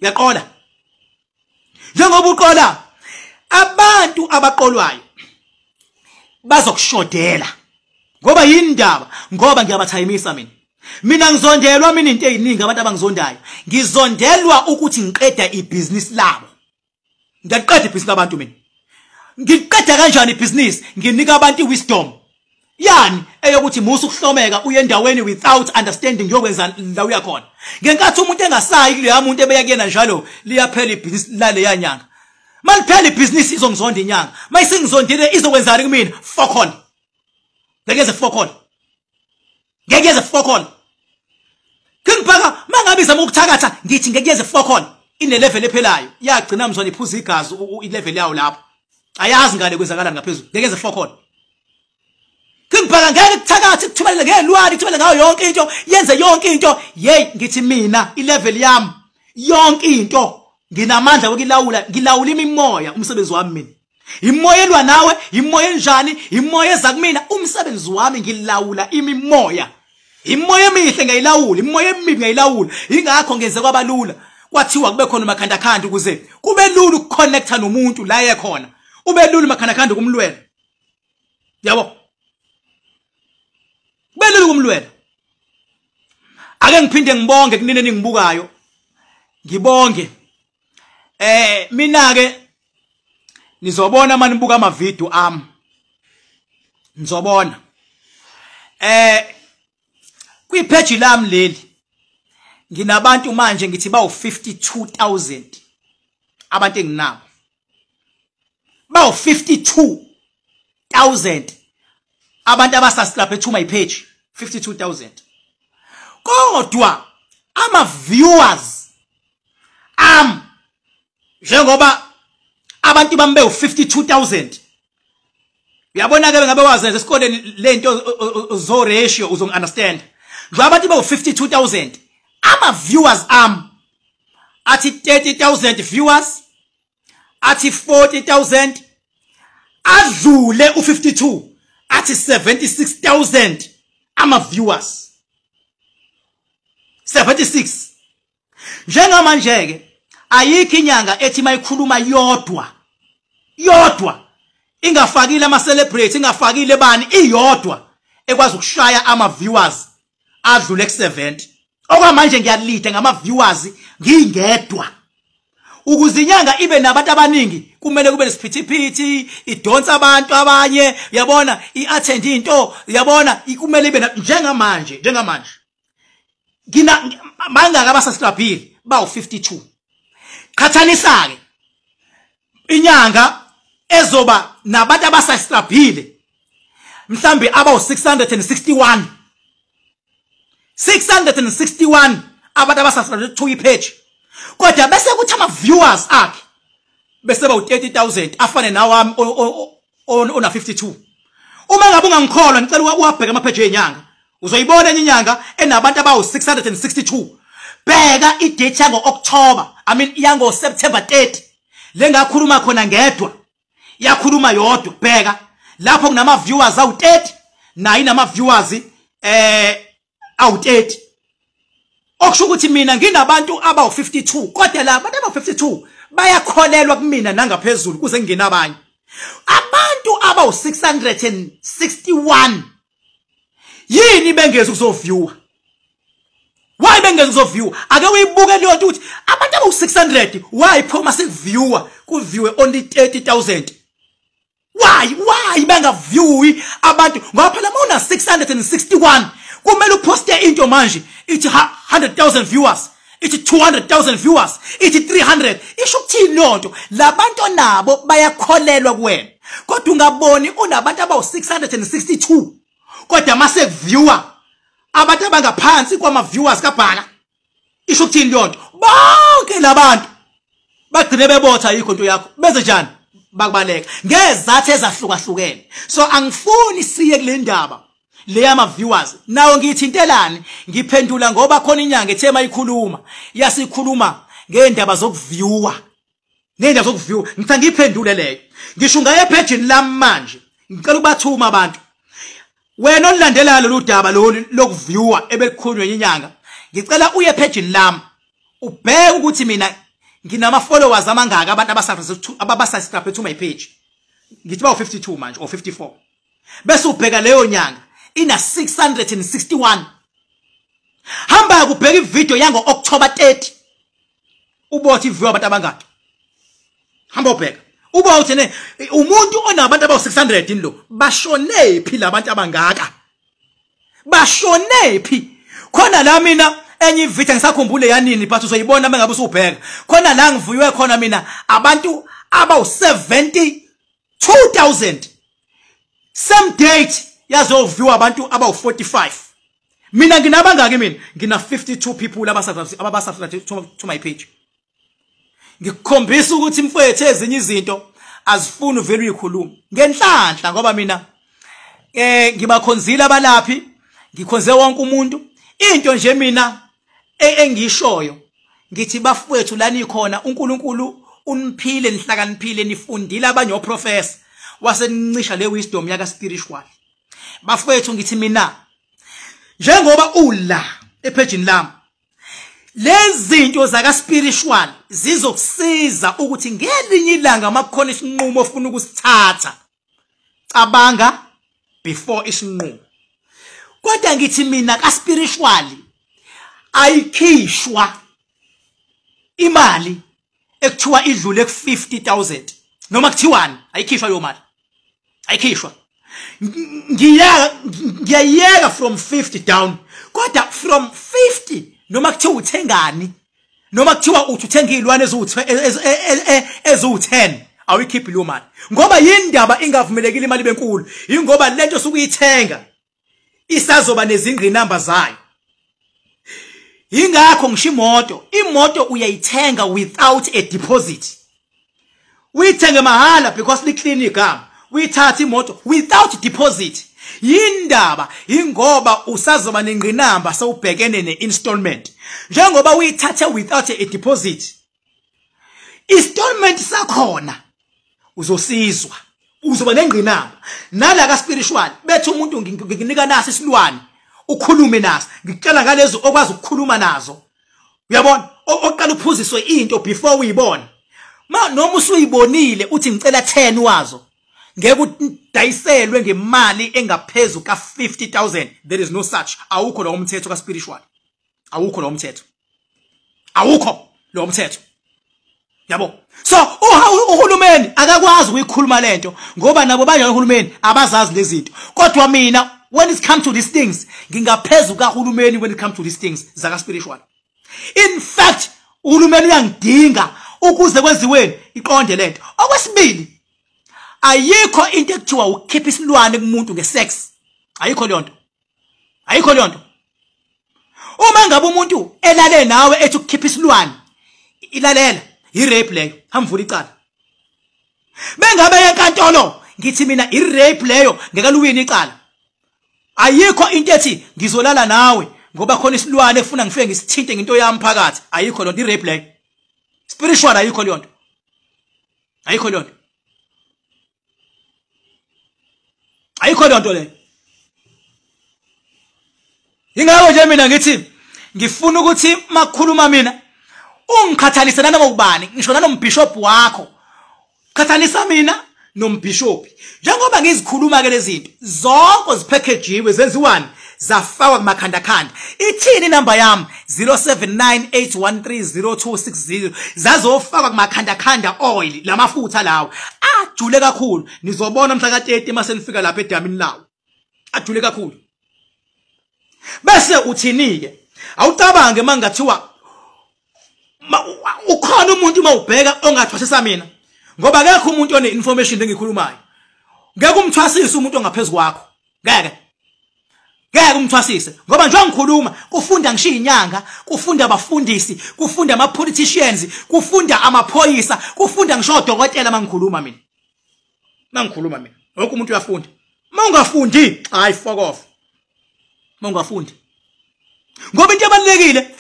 uyaqola njengoba uqola abantu abaqolwayo bazokushodela ngoba yindaba ngoba ngiyabathayimisa mina ngizondelwa into eziningi abantu abangizondayo ngizondelwa ukuthi ngiqeda ibusiness labo ngiyaqeda ibusiness labantu ngiqeda kanjani ibusiness nginika abantu iwisdom yani eyokuthi musu ukuhlomeka uye endaweni without understanding yokwenza la uyakhona ngenkathi umuntu engasayi kuleya muntu ebeya kuyena njalo liyaphela ibusiness lale yanyanga maliphela ibusiness izongizonda inyanga mayisingizondile izokwenzani kumina fuck on ngekeze fuck on kungibhaka mangabe izama ukuthakatha ngithi ngekeze fuck on ine level ephelayo yagcina mzwana iphuza igazi ilevel yawo lapho ayazi ngale kwenzakala ngaphezulu ngekeze fuck on kungibhaka ngeke kuthakatha kuthubele ngelwani kuthubele ngayo yonke into yenze yonke into ngithi mina ilevel yami yonke into nginamandla wokilawula ngilawula imimoya umsebenzi wami imoya elwa nawe imoya enjani imoya eza kumina umsebenzi wami ngilawula imimoya imoya emihle ngiyilawula imoya emibi ngiyilawula ingakho ngenze kwabalula kwathiwa kube khona makhandakhanda ukuze kube lula ukuconnecta nomuntu la ekhona ube lula makhandakhanda kumlwela yabo kube lula kumlwela ake ngiphinde ngibonge kunini ningibukayo ngibonge mina ke nizobona manibuka ama video ami nizobona kwipage lami leli nginabantu manje ngithi bawu 52,000 abantu enginabo bawu 52,000 abantu abasubscribe to my page 52,000 kodwa ama viewers njengoba abantu bambe u52,000 uyabona ke ngabe wazi esikoleni lento zo ratio uzong understand nje abantu bawu52,000 ama viewers athi 30,000 viewers athi 40,000 adlule u52 athi 76,000 ama viewers 76 njengamanje ke ayikho inyanga ethi mayikhuluma yodwa ingafakile ama celebrate ingafakile bani iyodwa ekwazi ukushaya ama viewers adlule ku70 okwamanje ngiyalida ngama viewers ngingedwa ukuze inyanga ibe nabantu abaningi kumele kube lesiphithiphithi idonsa abantu abanye yabona iattend into yabona kumele ibe njengamanje ngina mangaka abasasubscribe bawu 52 qhathanisa ke inyanga ezoba nabantu abasasubscribe mhlambi abawu 661 abantu abasasubscribe to ipage kodwa bese kuthi ama viewers akhe bese bawu 30,000 afane nawami ona 52 uma ngabe ungangikholwa ngicela uwabheka ama page enyanga uzoyibona inyanga enabantu abawu 662 bheka idate yango October yango September 30 lengakhuluma khona ngedwa yakhuluma yodwa bheka lapho kunama viewers awu 30 nayi nama viewers awu 30 okusho ukuthi mina nginabantu abawu 52 kodwa la abantu abawu 52 bayakholelwa kumina nangaphezulu kuze ngingena abanye abantu abawu 661 yini bengeze ukuzoviewa why bengeze ukuzoviewa ake uyibuke leyo nto ukuthi abantu abawu 600 why phoma sekuviewa kuviewe only 30,000 why bengaviewi abantu ngoba phela una 661 kumele uposte into manje ithi 100,000 viewers ithi 200,000 viewers ithi 300 isho ukuthini lonto labantu nabo bayakholelwa kuwena kodwa ungaboni unabantu abawu 662 kodwa mase viewer abantu abangaphansi kwama viewers kaBhaka isho ukuthini lonto bonke labantu bagcine bebotha yikho into yakho benze njani bakubaleka ngezathu ezahlukahlukene so angifuni siye kule ndaba leyama viewers nawo ngithintelani ngiphendula ngoba khona inyanga ethema ikhuluma yasikhuluma ngendaba zokuviewa nendaba zokuviewa ngitha ngiphendule leyo ngisho ngaye page lami manje ngicela ukubathuma abantu wena olandela lolu daba lokuviewa ebelikhulunywa inyanga ngicela uye page lami ubheke ukuthi mina nginama followers amangaka abantu abasubscribe to my page ngithi ba 52 manje or 54 bese ubheka leyo nyanga ina 661 hamba kubheka ivideo yango October 30 ubothi view abantu abangaka hamba ubheka uba uthene umuntu onabantu aba 600 lo bashone phi labantu abangaka bashone phi khona la mina enye ivideo ngisakhumbule yanini but uzoyibona mengabe usubheka khona la ngivuywe khona mina abantu aba 72,000 same date yazoview abantu aba 45 mina nginabangaki mina ngina 52 people abasubscribe to my page ngikukhombisa ukuthi mfowethu ezinye izinto azifuni vele uyikhuluma ngenhlanhla ngoba mina ngibakhonzile abalaphi ngikhonze wonke umuntu into nje mina engishoyo ngithi bafowethu lani khona uNkulunkulu uniphile nihlakaniphile nifundile abanye oprofessor wasenincisha le wisdom yaka spiritual bafowethu ngithi mina njengoba ula ephejini lami lezi zinto zaka spiritual zizokusiza ukuthi ngelinye ilanga makukhona isinqumo ofuna ukusithatha cabanga before isinqumo kodwa ngithi mina ka spiritual ayikhishwa imali ekuthiwa idlule ku 50,000 noma kuthiwani ayikhishwa leyo mali ayikhishwa ngiyayeka from 50 down kodwa from 50 noma kuthiwa uthengani noma kuthiwa uthenga izilwane ezu10 awikhiphi leyo mali ngoba yindaba ingavumelekile imali benkulu ingoba lento sokuyithenga isazoba nezingqinamba zayo ingakho ngisho imoto uyayithenga without a deposit uyithenge mahala because li clinic uyithatha imoto without deposit yindaba ingoba usazoba nengqinamba sewubhekene neinstallment njengoba uyithathe without a deposit installment sakhona uzosizwa uzoba nengqinamba nala ka spiritual bethu umuntu nginika nasi isilwane ukhulume naso ngicela ngalezo okwazi ukukhuluma nazo uyabona oqala uphuziswe into before uyibone noma usuyibonile uthi ngicela 10 wazo ngeke udayiselwe ngemali engaphezulu ka 50,000 there is no such awukho lo umthetho ka spiritual awukho lo umthetho awukho lo umthetho yabo so uhulumeni akakwazi ukuyikhuluma lento ngoba nabo banye uhulumeni abazazi lezi zinto kodwa mina when it comes to these things ngingaphezulu kahulumeni when it comes to these things zaka spiritual in fact uhulumeni uyangidinga ukuze kwenziweni iqonde lento okwesibili ayikho into ekuthiwa ukhipha isilwane kumuntu ngesex ayikho lonto uma ngabe umuntu elale nawe ethi ukukhipha isilwane ilalela i-rape leyo hamvula icala bengabe enkantolo ngithi mina i-rape leyo ngekaluwini icala ayikho into ethi ngizolala nawe ngoba khona isilwane efuna ngifike ngisithinte ngento yami phakathi ayikho lonto i-rape leyo spiritual ayikho lonto ayikho lonto le ingakho nje mina ngithi ngifuna ukuthi makhuluma mina ungikhathalise nanokubani ngisho nanombishop wakho khathalisa mina nombishop njengoba ngizikhuluma ke lezi zinto zonke zipackagewe zenziwani zafakwa kumakhandakhanda ithini number yami 0798130260 zazofakwa kumakhandakhanda oil lamafutha lawo ajule kakhulu nizobona mhla ka30 mase nifika lapha edamini lawo ajule kakhulu bese uthinike awucabange mangathiwa ukhona umuntu mawubheka ongathwasisa mina ngoba akekho umuntu one information engikhulumayo ngeke umthwasise umuntu ongaphezulu kwakho ngeke umthwasise ngoba nje ngikhuluma kufunda ngisho inyanga kufunda abafundisi kufunda ama politicians kufunda amaphoyisa kufunda ngisho odokotela mangikhuluma mina wonke umuntu uyafunda Uma ungafundi, hayi fuck off. Ungafundi. Ngoba into ebalekile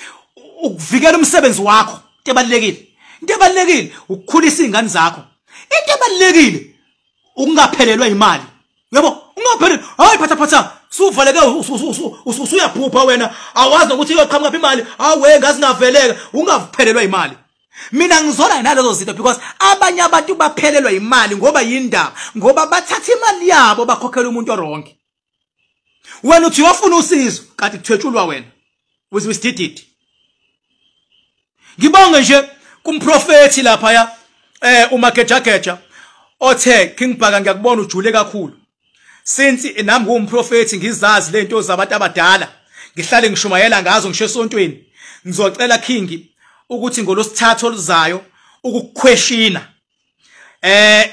ukuvikela umsebenzi wakho, into ebalekile. Into ebalekile ukukhulisa izingane zakho. Into ebalekile ukungaphelelwa imali. Yebo, ungaphelelwa. Hayi phatha. Suvaleke usuyaphupha wena. Awazi ukuthi uyoqhamuka imali. Awe ngazi ngaveleka, ungaphelelwa imali. Mina ngizola nalezo zinto because abanye abantu baphelelwa imali ngoba yindaba, ngoba bathatha imali yabo bakhokhela umuntu oronke. Wena uthi uyofuna usizo kanti kuthwetshulwa wena. We did it. Ngibonge nje kumprofethi lapha ya umagejageja othe King Bhaka ngiyakubona ujule kakhulu. Since nami ngumprofethi ngizazi lento zabantu abadala, ngihlale ngishumayela ngazo ngisho esontweni. Ngizocela King ukuthi ngolosithathu oluzayo ukukweshina.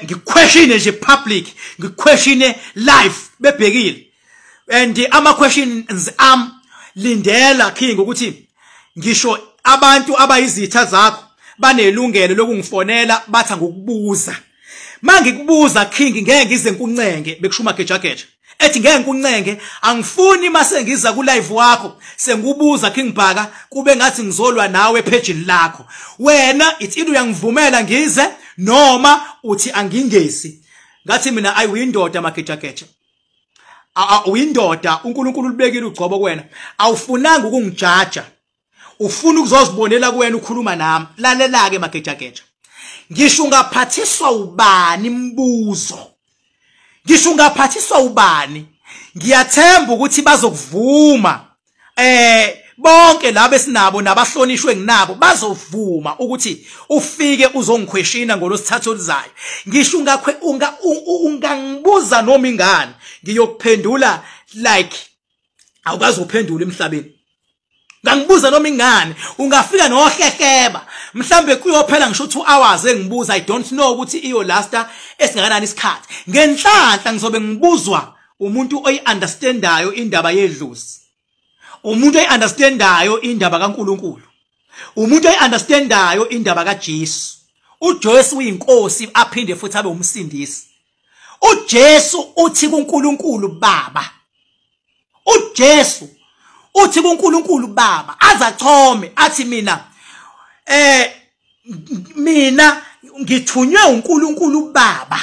Ngikweshine nje public, ngikweshine live bebhekile. And ama questions lindela King ukuthi ngisho abantu abayizitha zakho banelungelo lokungifonela batha ngokubuza. Mangikubuza King ngeke ngize nkuncenge bekushuma gejageja. Ethi ngeke nkuncenge, angifuni mase ngiza ku live wakho sengubuza King Bhaka kube ngathi ngizolwa nawe page lakho. Wena ithi uyangivumela ngize noma uthi angingezi. Ngathi mina ayindoda magejageja. Uyindoda, uNkulunkulu ubekile ugcobo kuwena. Awufunanga ukungijaja. Ufuna ukuzozibonela kuwena ukhuluma nami. Lalela ke magejageja. Ngisho ungaphathiswa ubani imbuzo. Ngisho ungaphathiswa ubani. Ngiyathemba ukuthi bazokuvuma. Bonke labo esinabo nabahlonishwe nginabo bazovuma ukuthi ufike uzongikhweshina ngolosithathu oluzayo. Ngisho ungangibuza noma ingane ngiyokuphendula like awukazi uphendula emhlabeni. Ngangibuza noma ingane ungafika nohlekeba mhlambe kuyophela ngisho 2 hours engibuza I don't know ukuthi iyo lasta esingakanani isikhathi. Ngenhlanhla ngizobe ngibuzwa umuntu oyiunderstandayo indaba yedlozi. Umuntu oyiunderstandayo indaba kaNkulunkulu. Umuntu oyiunderstandayo indaba kaJesu. uJesu uyinkosi aphinde futhi abe umsindisi. uJesu uthi kuNkulunkulu Baba. uJesu uthi kuNkulunkulu Baba azachome athi mina ngithunywe uNkulunkulu Baba.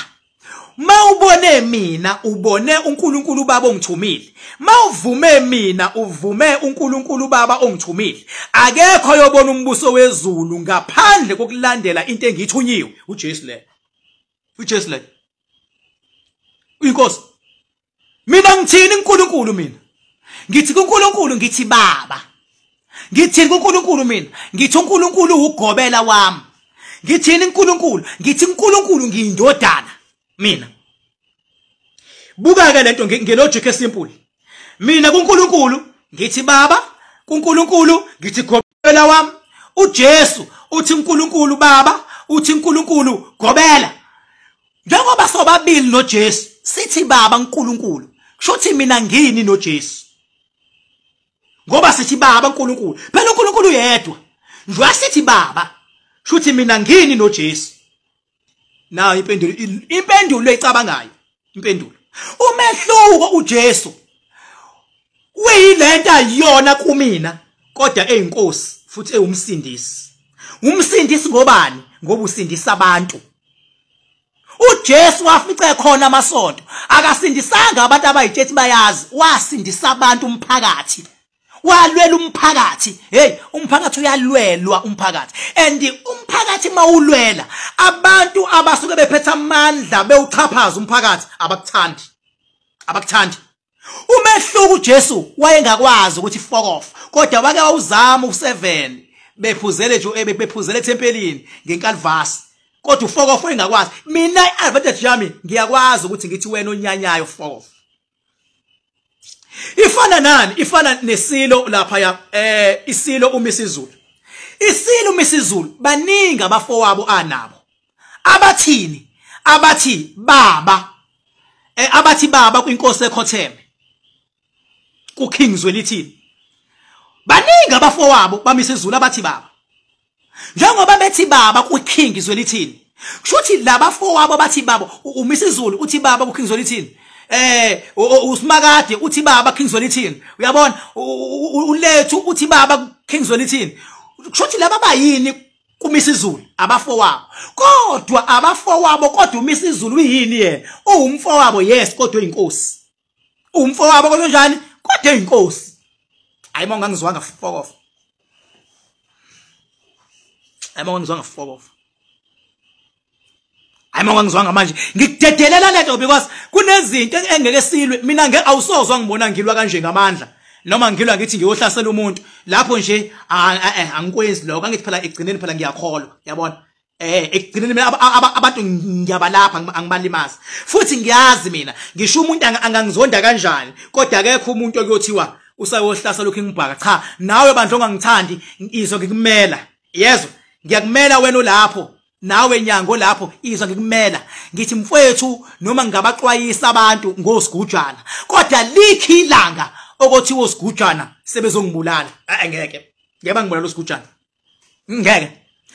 Mawubone mina ubone uNkulunkulu Baba ongithumile. Mawuvume mina uvume uNkulunkulu Baba ongithumile. Akekho yobona umbuso wezulu ngaphandle kokulandela into engithunyiwe. uJesu le. uJesu le. Uyinkosi. Mina ngithini uNkulunkulu mina? Ngithi kuNkulunkulu ngithi Baba. Ngithini kuNkulunkulu mina? Ngithi uNkulunkulu ugobela wami. Ngithini uNkulunkulu? Ngithi uNkulunkulu ngiyindodana mina. Buka ke lento ngelogic esimple. Mina kuNkulunkulu ngithi Baba, kuNkulunkulu ngithi gobela wami. uJesu uthi uNkulunkulu Baba, uthi uNkulunkulu gobela. Njengoba sobabili noJesu sithi Baba uNkulunkulu. Kushothi mina ngini noJesu. Ngoba sithi Baba uNkulunkulu. Phela uNkulunkulu yedwa. Njwa sithi Baba. Kushothi mina ngini noJesu. Na impendulo ecabangayo. Impendulo. Umehluko uJesu uyilento ayona kumina kodwa eyinkosi futhi eyumsindisi. Umsindisi ngobani? Ngoba usindisa abantu. uJesu wafice khona amasonto akasindisanga abantu abayithethe bayazi, wasindisa abantu umphakathi. Walwela umphakathi. Hey, umphakathi uyalwelwa umphakathi. And umphakathi mawulwela abantu abasuke bephethe amandla bewuchaphaza umphakathi abakuthandi. Abakuthandi. Umehluko uJesu wayengakwazi ukuthi fuck off. Kodwa wake wawuzama u7 bephuzele nje bephuzele eTempelini ngenkalvasi. Kodwa ufuck off engakwazi. Mina iadvantage yami ngiyakwazi ukuthi ngithi wena onyanyayo fuck off. Ifana nani? Ifana nesilo lapha ya isilo umisizulu. Isilo umisizulu baningi abafowabo anabo. Abathini? Abathi baba. Abathi baba kwinkosi eKhotheme. Ku King Zwelithini. Baningi abafowabo bamisizulu abathi baba. Njengoba bethi baba ku King Zwelithini. Kushuthi laba fowabo bathi baba umisizulu uthi baba ku King Zwelithini. usimakade uthi baba Kingsolithini uyabona ulethu uthi baba Kingsolithini kushuthi laba bayini kumisa izulu abafowabo kodwa abafowabo kodwa umisa izulu uyini yena umfowabo yes kodwa inkosi umfowabo kodwa njani kodwa inkosi ayimo ngangizwanga fuck off ayimo ngangizwanga fuck off ayimo ngangizwanga manje ngikudedelela lento because kunezinto engeke silwe mina ngeke awusozwa ngibona ngilwa kanje ngamandla noma ngilwa ngithi ngiyohlasela umuntu lapho nje angikwenzi lokho angithi phela egcineni phela ngiyakholwa yabona egcineni abantu ngiyabalapha angibalimazi futhi ngiyazi mina ngisho umuntu angangizonda kanjani kodwa akekho umuntu okuyothiwa usayohlasela lokho ngibhaka cha nawe bandla ongangithandi izwe ngikumela yezwa ngiyakumela wena lapho nawe nyango lapho izwa ngikumela ngithi mfowethu noma ngabaxwayisa abantu ngosigujana kodwa likhi ilanga okuthiwa usigujana sebezongibulala ngeke ngiyabangibulala usigujana ngeke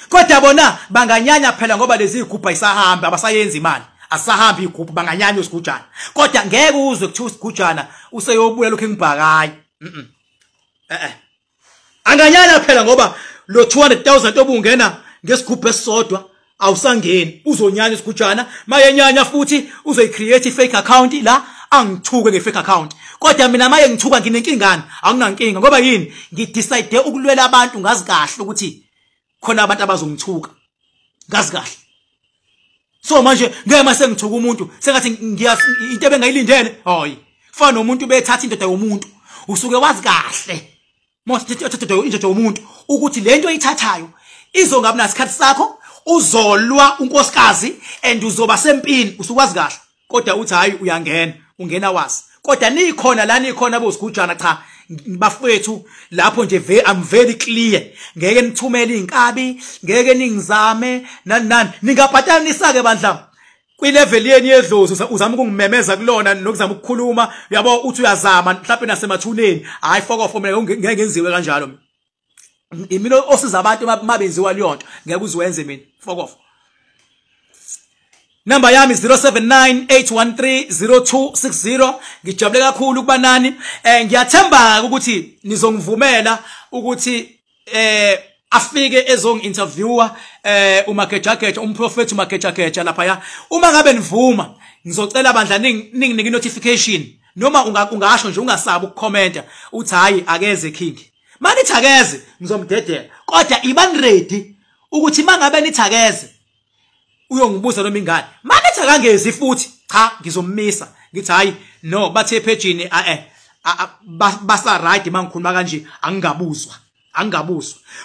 kodwa bona banganyanya phela ngoba lezi igubha isahamba abasayenza imali asahamba igubha banganyanya usigujana kodwa ngeke uzwe kuthiwa usigujana useyobuya lokho engibhakayi anganyanya phela ngoba lo 200,000 obungena ngesigubha esisodwa awusangeni uzonyanya isigujana mayenyanya futhi uzoyicreate ifake account la angithuke ngefake account kodwa mina maye ngithuka nginenkingana anginankinga ngoba yini ngidecide ukulwela abantu ngazi kahle ukuthi khona abantu abazongithuka ngazi kahle so manje ngeke mase ngithuka umuntu sengathi into ebengayilindele hayi kufana nomuntu bethatha indoda yomuntu usuke wazi kahle mose indoda yomuntu ukuthi lento oyithathayo izongabi nasikhathi sakho uzolwa unkosikazi and uzoba sempini usukwazi kahle kodwa uthi hayi uyangena ungena wazi kodwa nikhona la nikhona bosigujana cha bafethu lapho nje I'm very clear ngeke nithumele inkabi ngeke ningizame nani ningabhatala nisake bandla kwi level yeni yedlozi uzama ukungimemeza kulona nokuzama ukukhuluma yabo uthi uyazama mhlawumbe nasemathuneni hayi fuck off mina ngeke ngenziwe kanjalo mina osiza abantu mabenziwa leyo nto ngeke uzwenze mina fuck off number yami 0798130260 ngijabule kakhulu kuba nani ngiyathemba ukuthi nizongivumela ukuthi afike ezongi-interviewer umagejageja umprofeti umagejageja lapha ya uma ngabe nivuma ngizocela bandla ninginike notification noma ungasho nje ungasabi ukukhomenta uthi hayi akeze king manithi akeze ngizomdedela kodwa ibani ready ukuthi mangabe nithi akeze uyongibuza noma ingane manithi akangezi futhi cha ngizommisa ngithi hayi no bathe epagini basa right mangikhuluma kanje angingabuzwa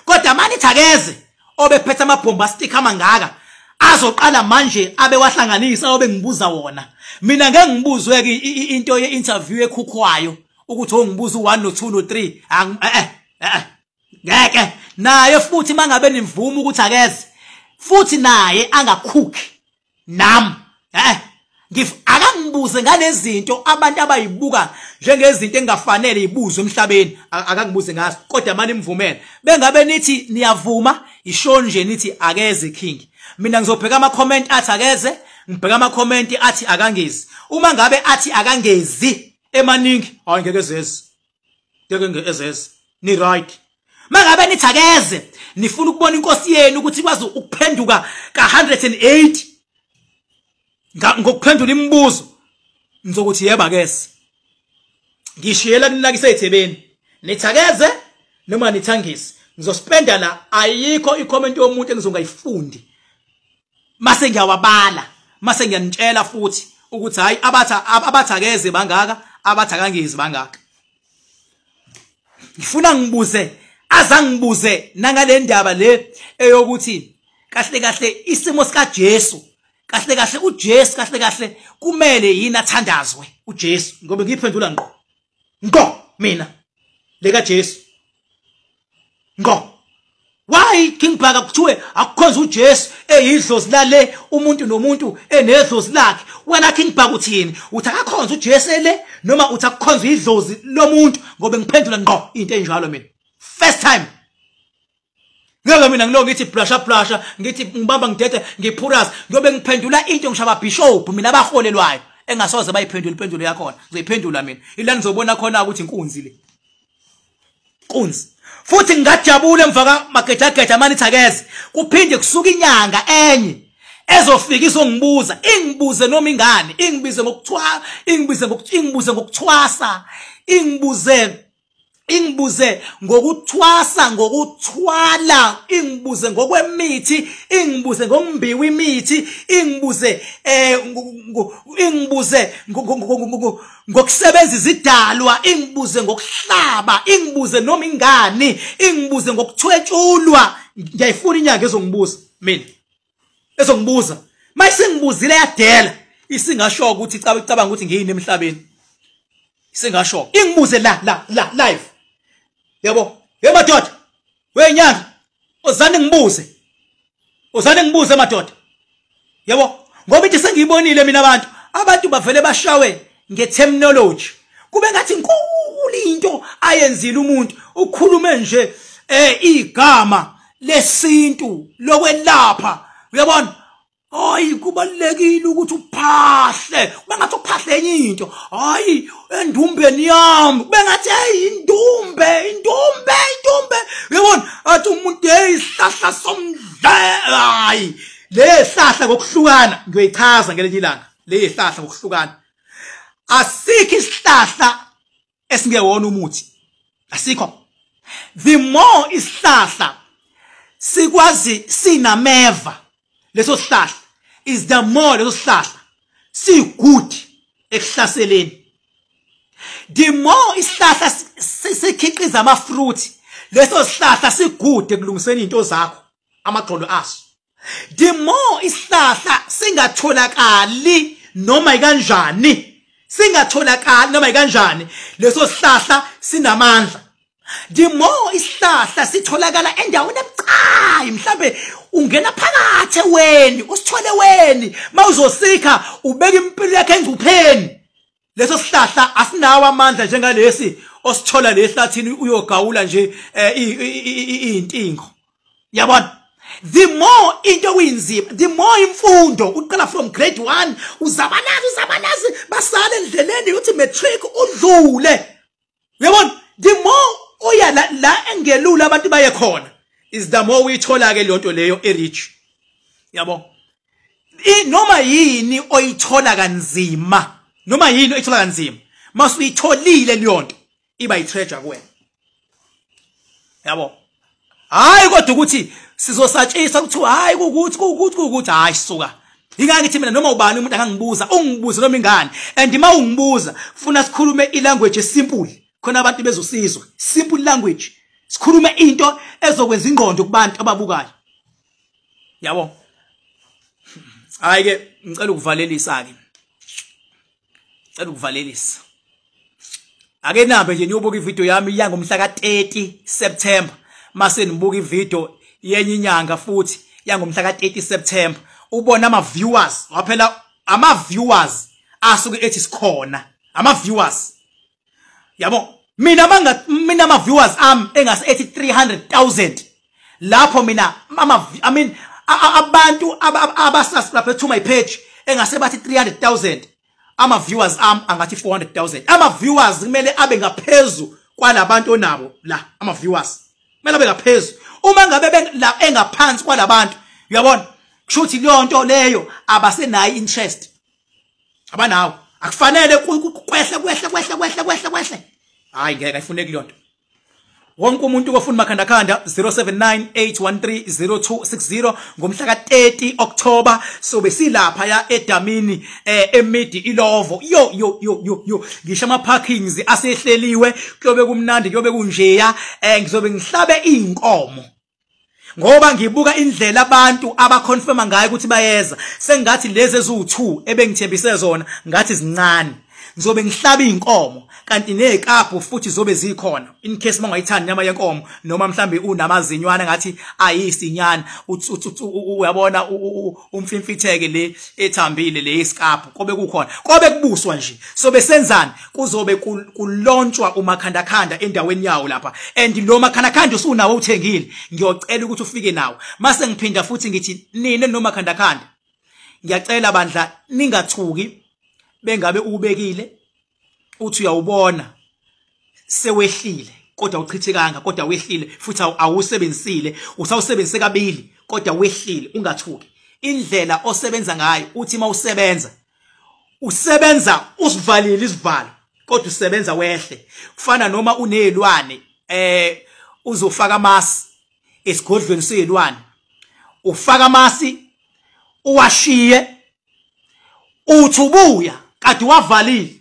kodwa manithi akeze obephethe amabhomba stick amangaka azoqala manje abe wahlanganisa obe ngibuza wona mina ngeke ngibuzwe ke into ye interview ekhukhwayo ukuthi ongibuza u1 no2 no3 ngeke naye futhi mangabe nimvuma ukuthi akeze futhi naye angakhukhi nami akangibuze ngalezinto abantu abayibuka njengezinto engafanele ibuzwe emhlabeni akangibuze ngazo kodwa manje imvumela bengabe nithi niyavuma isho nje nithi akeze king mina ngizobheka ama comment athi akeze ngibheka ama comment athi akangezi uma ngabe athi akangezi emaningi hayi ngeke ezezi ni right mangabe nithi akeze nifuna ukubona inkosi yenu ukuthi ikwazi ukuphenduka ka108 ngokuphendula imibuzo ngizokuthi yeba kese ngishiyela kunilakise eThebeni nithakeze noma nithangise ngizospenda la ayikho icomment yomuntu engizongayifundi mase ngiyawabala mase ngiyanitshela futhi ukuthi hayi abathakeze bangaka abathakangezi bangaka ngifuna ngibuze azangibuze nangale ndaba le eyokuthi kahle isimo sika Jesu kahle uJesu kahle kumele yini athandazwe uJesu ngoba ngiphendula ngo mina leka Jesu ngo why King Bhaka kuthiwe akukhonza uJesu eyidlozi lale umuntu nomuntu enedlozi lakhe wena King Bhaka uthini uthi akakhonza uJesu le noma uthi akukhonza idlozi lomuntu ngoba ngiphendula ngo into enjalo mina first time ngeke mina ngiloko ngithi blusha ngithi ngibamba ngidede ngiphuras ngobe ngiphendula into ngishaba bishop mina abaholelwayo engasoze bayiphendule impendulo yakhona ngizoyiphendula mina ilani ngizobona khona ukuthi inkunzi le kunzi futhi ngajabule emva ka magejageja mani thakeze kuphinde kusuka inyanga enye ezofika izongibuza ingibuze noma ingane ingibize ngokuthwa ingibuze ngokuthwasa ingibuze ngokuthwasa ngokuthwala ingibuze ngokwemithi ingibuze ngombiwa imithi ingibuze ngokusebenza izidalwa ingibuze ngokuhlaba ingibuze noma ingane ingibuze ngokuthwetshulwa ngiyayifuna inyanga ezongibuza mina ezongibuza mayisengibuzile yadela isingasho ukuthi cabanga ukuthi ngiyini emhlabeni isingasho ingibuze la live yabo madoda wenyanga ozane ngibuze madoda yabo ngoba ithi sengiyibonile mina abantu bavele bashawe ngeterminology kube ngathi inkulu into ayenzile umuntu ukhulume nje igama lesintu lokwelapha uyabona hayi kubalekile ukuthi uphahle bengathi uphahle enye into hayi endumbeni yami bengathi indumbe uyabona athi umuntu isihlahla somdle hayi le hlahla ngokuhlukana ngiyoyichaza ngelinye ilanga le hlahla ngokuhlukana asikho isihlahla esingewona umuthi asikho the more isihlahla sikwazi sinameva leso sihlahla is the more leso sihlahla si good ekuhlaseleni the more isihlahla sikhiqiza ama fruit leso sihlahla si good ekulungiseni izinto zakho amagxolo aso the more isihlahla singatholakali noma ikanjani leso sihlahla sinamandla the more isihlahla sitholakala endaweni ebucayi mhlambe ungena phakathi weni usithole weni mawuzosikha ubeka impilo yakhe engcupheni leso sihlahla asinawo amandla njengalesi osithola lehlathini uyogawula nje intingo yabona the more into oyinzima the more imfundo uqala from grade 1 uzabalazi basale endleleni uthi matric udlule yabona the more oya la engelula abantu baye khona is the more uyithola ke lonto leyo erich yabo noma yini oyithola kanzima masuyitholile leyonto iba yitreasure kuwena yabo hayi kodwa ukuthi sizosatshisa ukuthi hayi ukuthi hayi suka ingangithi mina noma ubani umuntu angangibuza ungibuze noma ingane and uma ungibuza funa sikhulume ilanguage esimple khona abantu bezosizwa simple language sikhulume into ezokwenza ingqondo kubantu ababukayo yabo hayi ke ngicela ukuvalelisa ake nambe nje niyobuka ivideo yami yangomhla ka30 September mase nibuka ivideo yenye inyanga futhi yangomhla ka30 September ubona ama viewers waphela ama viewers asuke ethi sikhona ama viewers yabo mina ama viewers engase ethi 300,000 lapho mina abantu abasubscribe to my page engase bathi 300,000 ama viewers angathi 400,000 ama viewers kumele abe ngaphezulu kwalabantu onabo la ama viewers kumele abe ngaphezulu uma ngabe engaphansi kwalabantu uyabona kushuthi leyo nto leyo abasenayo interest abanawo akufanele kwehle hayi ngeke ayifuneki lonto wonke umuntu ofuna makhandakanda 0798130260 ngomhla ka30 October so besilapha ya edamini emidi ilovo yo ngisho ama parkings asehleliwe kuyobe kumnandi kuyobe kunjeya ngizobe ngihlabe inkomo ngoba ngibuka indlela abantu abaconfirma ngayo ukuthi bayeza sengathi lezi ezu2 ebengithembise zona ngathi zincane ngizobe ngihlaba inkomo kanti nezikaphu futhi zobe zikhona in case mangayithandi nyama yenkomo noma mhlambe unamazinywana ngathi ayisinyana uyabona umfimfitheke le ethambile le isikaphu kobe kukhona kobe kubuswa nje so besenzani kuzobe kulonchwa umakhandakhanda endaweni yawo lapha and lo makhandakhanda usunawo uthengile ngiyocela ukuthi ufike nawo mase ngiphinda futhi ngithi nini nomakhandakhanda ngiyacela bandla ningathuki bengabe ubekile uthi uyawubona sewehlile kodwa uchithekanga kodwa wehlile futhi awusebenzisile usawusebenzise kabili kodwa wehlile ungathuki indlela osebenza ngayo uthi mawusebenza usebenza usivalile isivalo kodwa usebenza wehle kufana noma unezilwane uzofaka amasi esigodlweni sezilwane ufaka amasi uwashiye uthi ubuya kade wavalile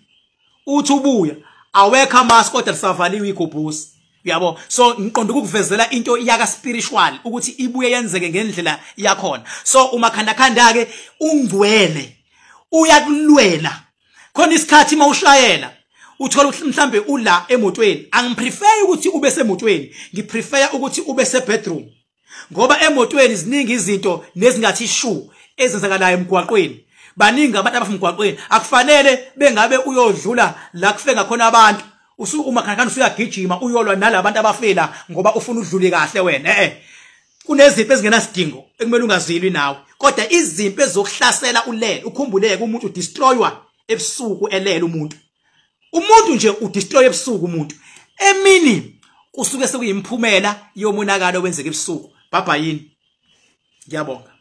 uthi ubuya awekho amasi kodwa lisavaliwe igobhosi uyabo so ngiqonda ukukuvezela into iyaka spiritual ukuthi ibuye yenzeke ngendlela yakhona so umakhandakhanda ke ungcwele uyakulwela khona isikhathi mawushayela uthola mhlambe ula emotweni angiprefer ukuthi ube semotweni ngiprefer ukuthi ube sebedroom ngoba emotweni ziningi izinto nezingathi shu ezenzakalayo emgwaqweni baningi abantu abafumgwaqweni akufanele bengabe uyodlula la kufenga khona abantu umakhandakhanda usuyagijima uyolwa nalabantu abafela ngoba ufuna udlule kahle wena kunezipho ezingenasidingo ekumele ungazilwi nawe kodwa izimpo ezokuhlasela ulele ukhumbuleke umuntu udestroywa ebusuku elele umuntu nje udestroy ebusuku umuntu emini kusuke sekuyimphumela yomonakalo wenzeka ebusuku baba yini ngiyabonga.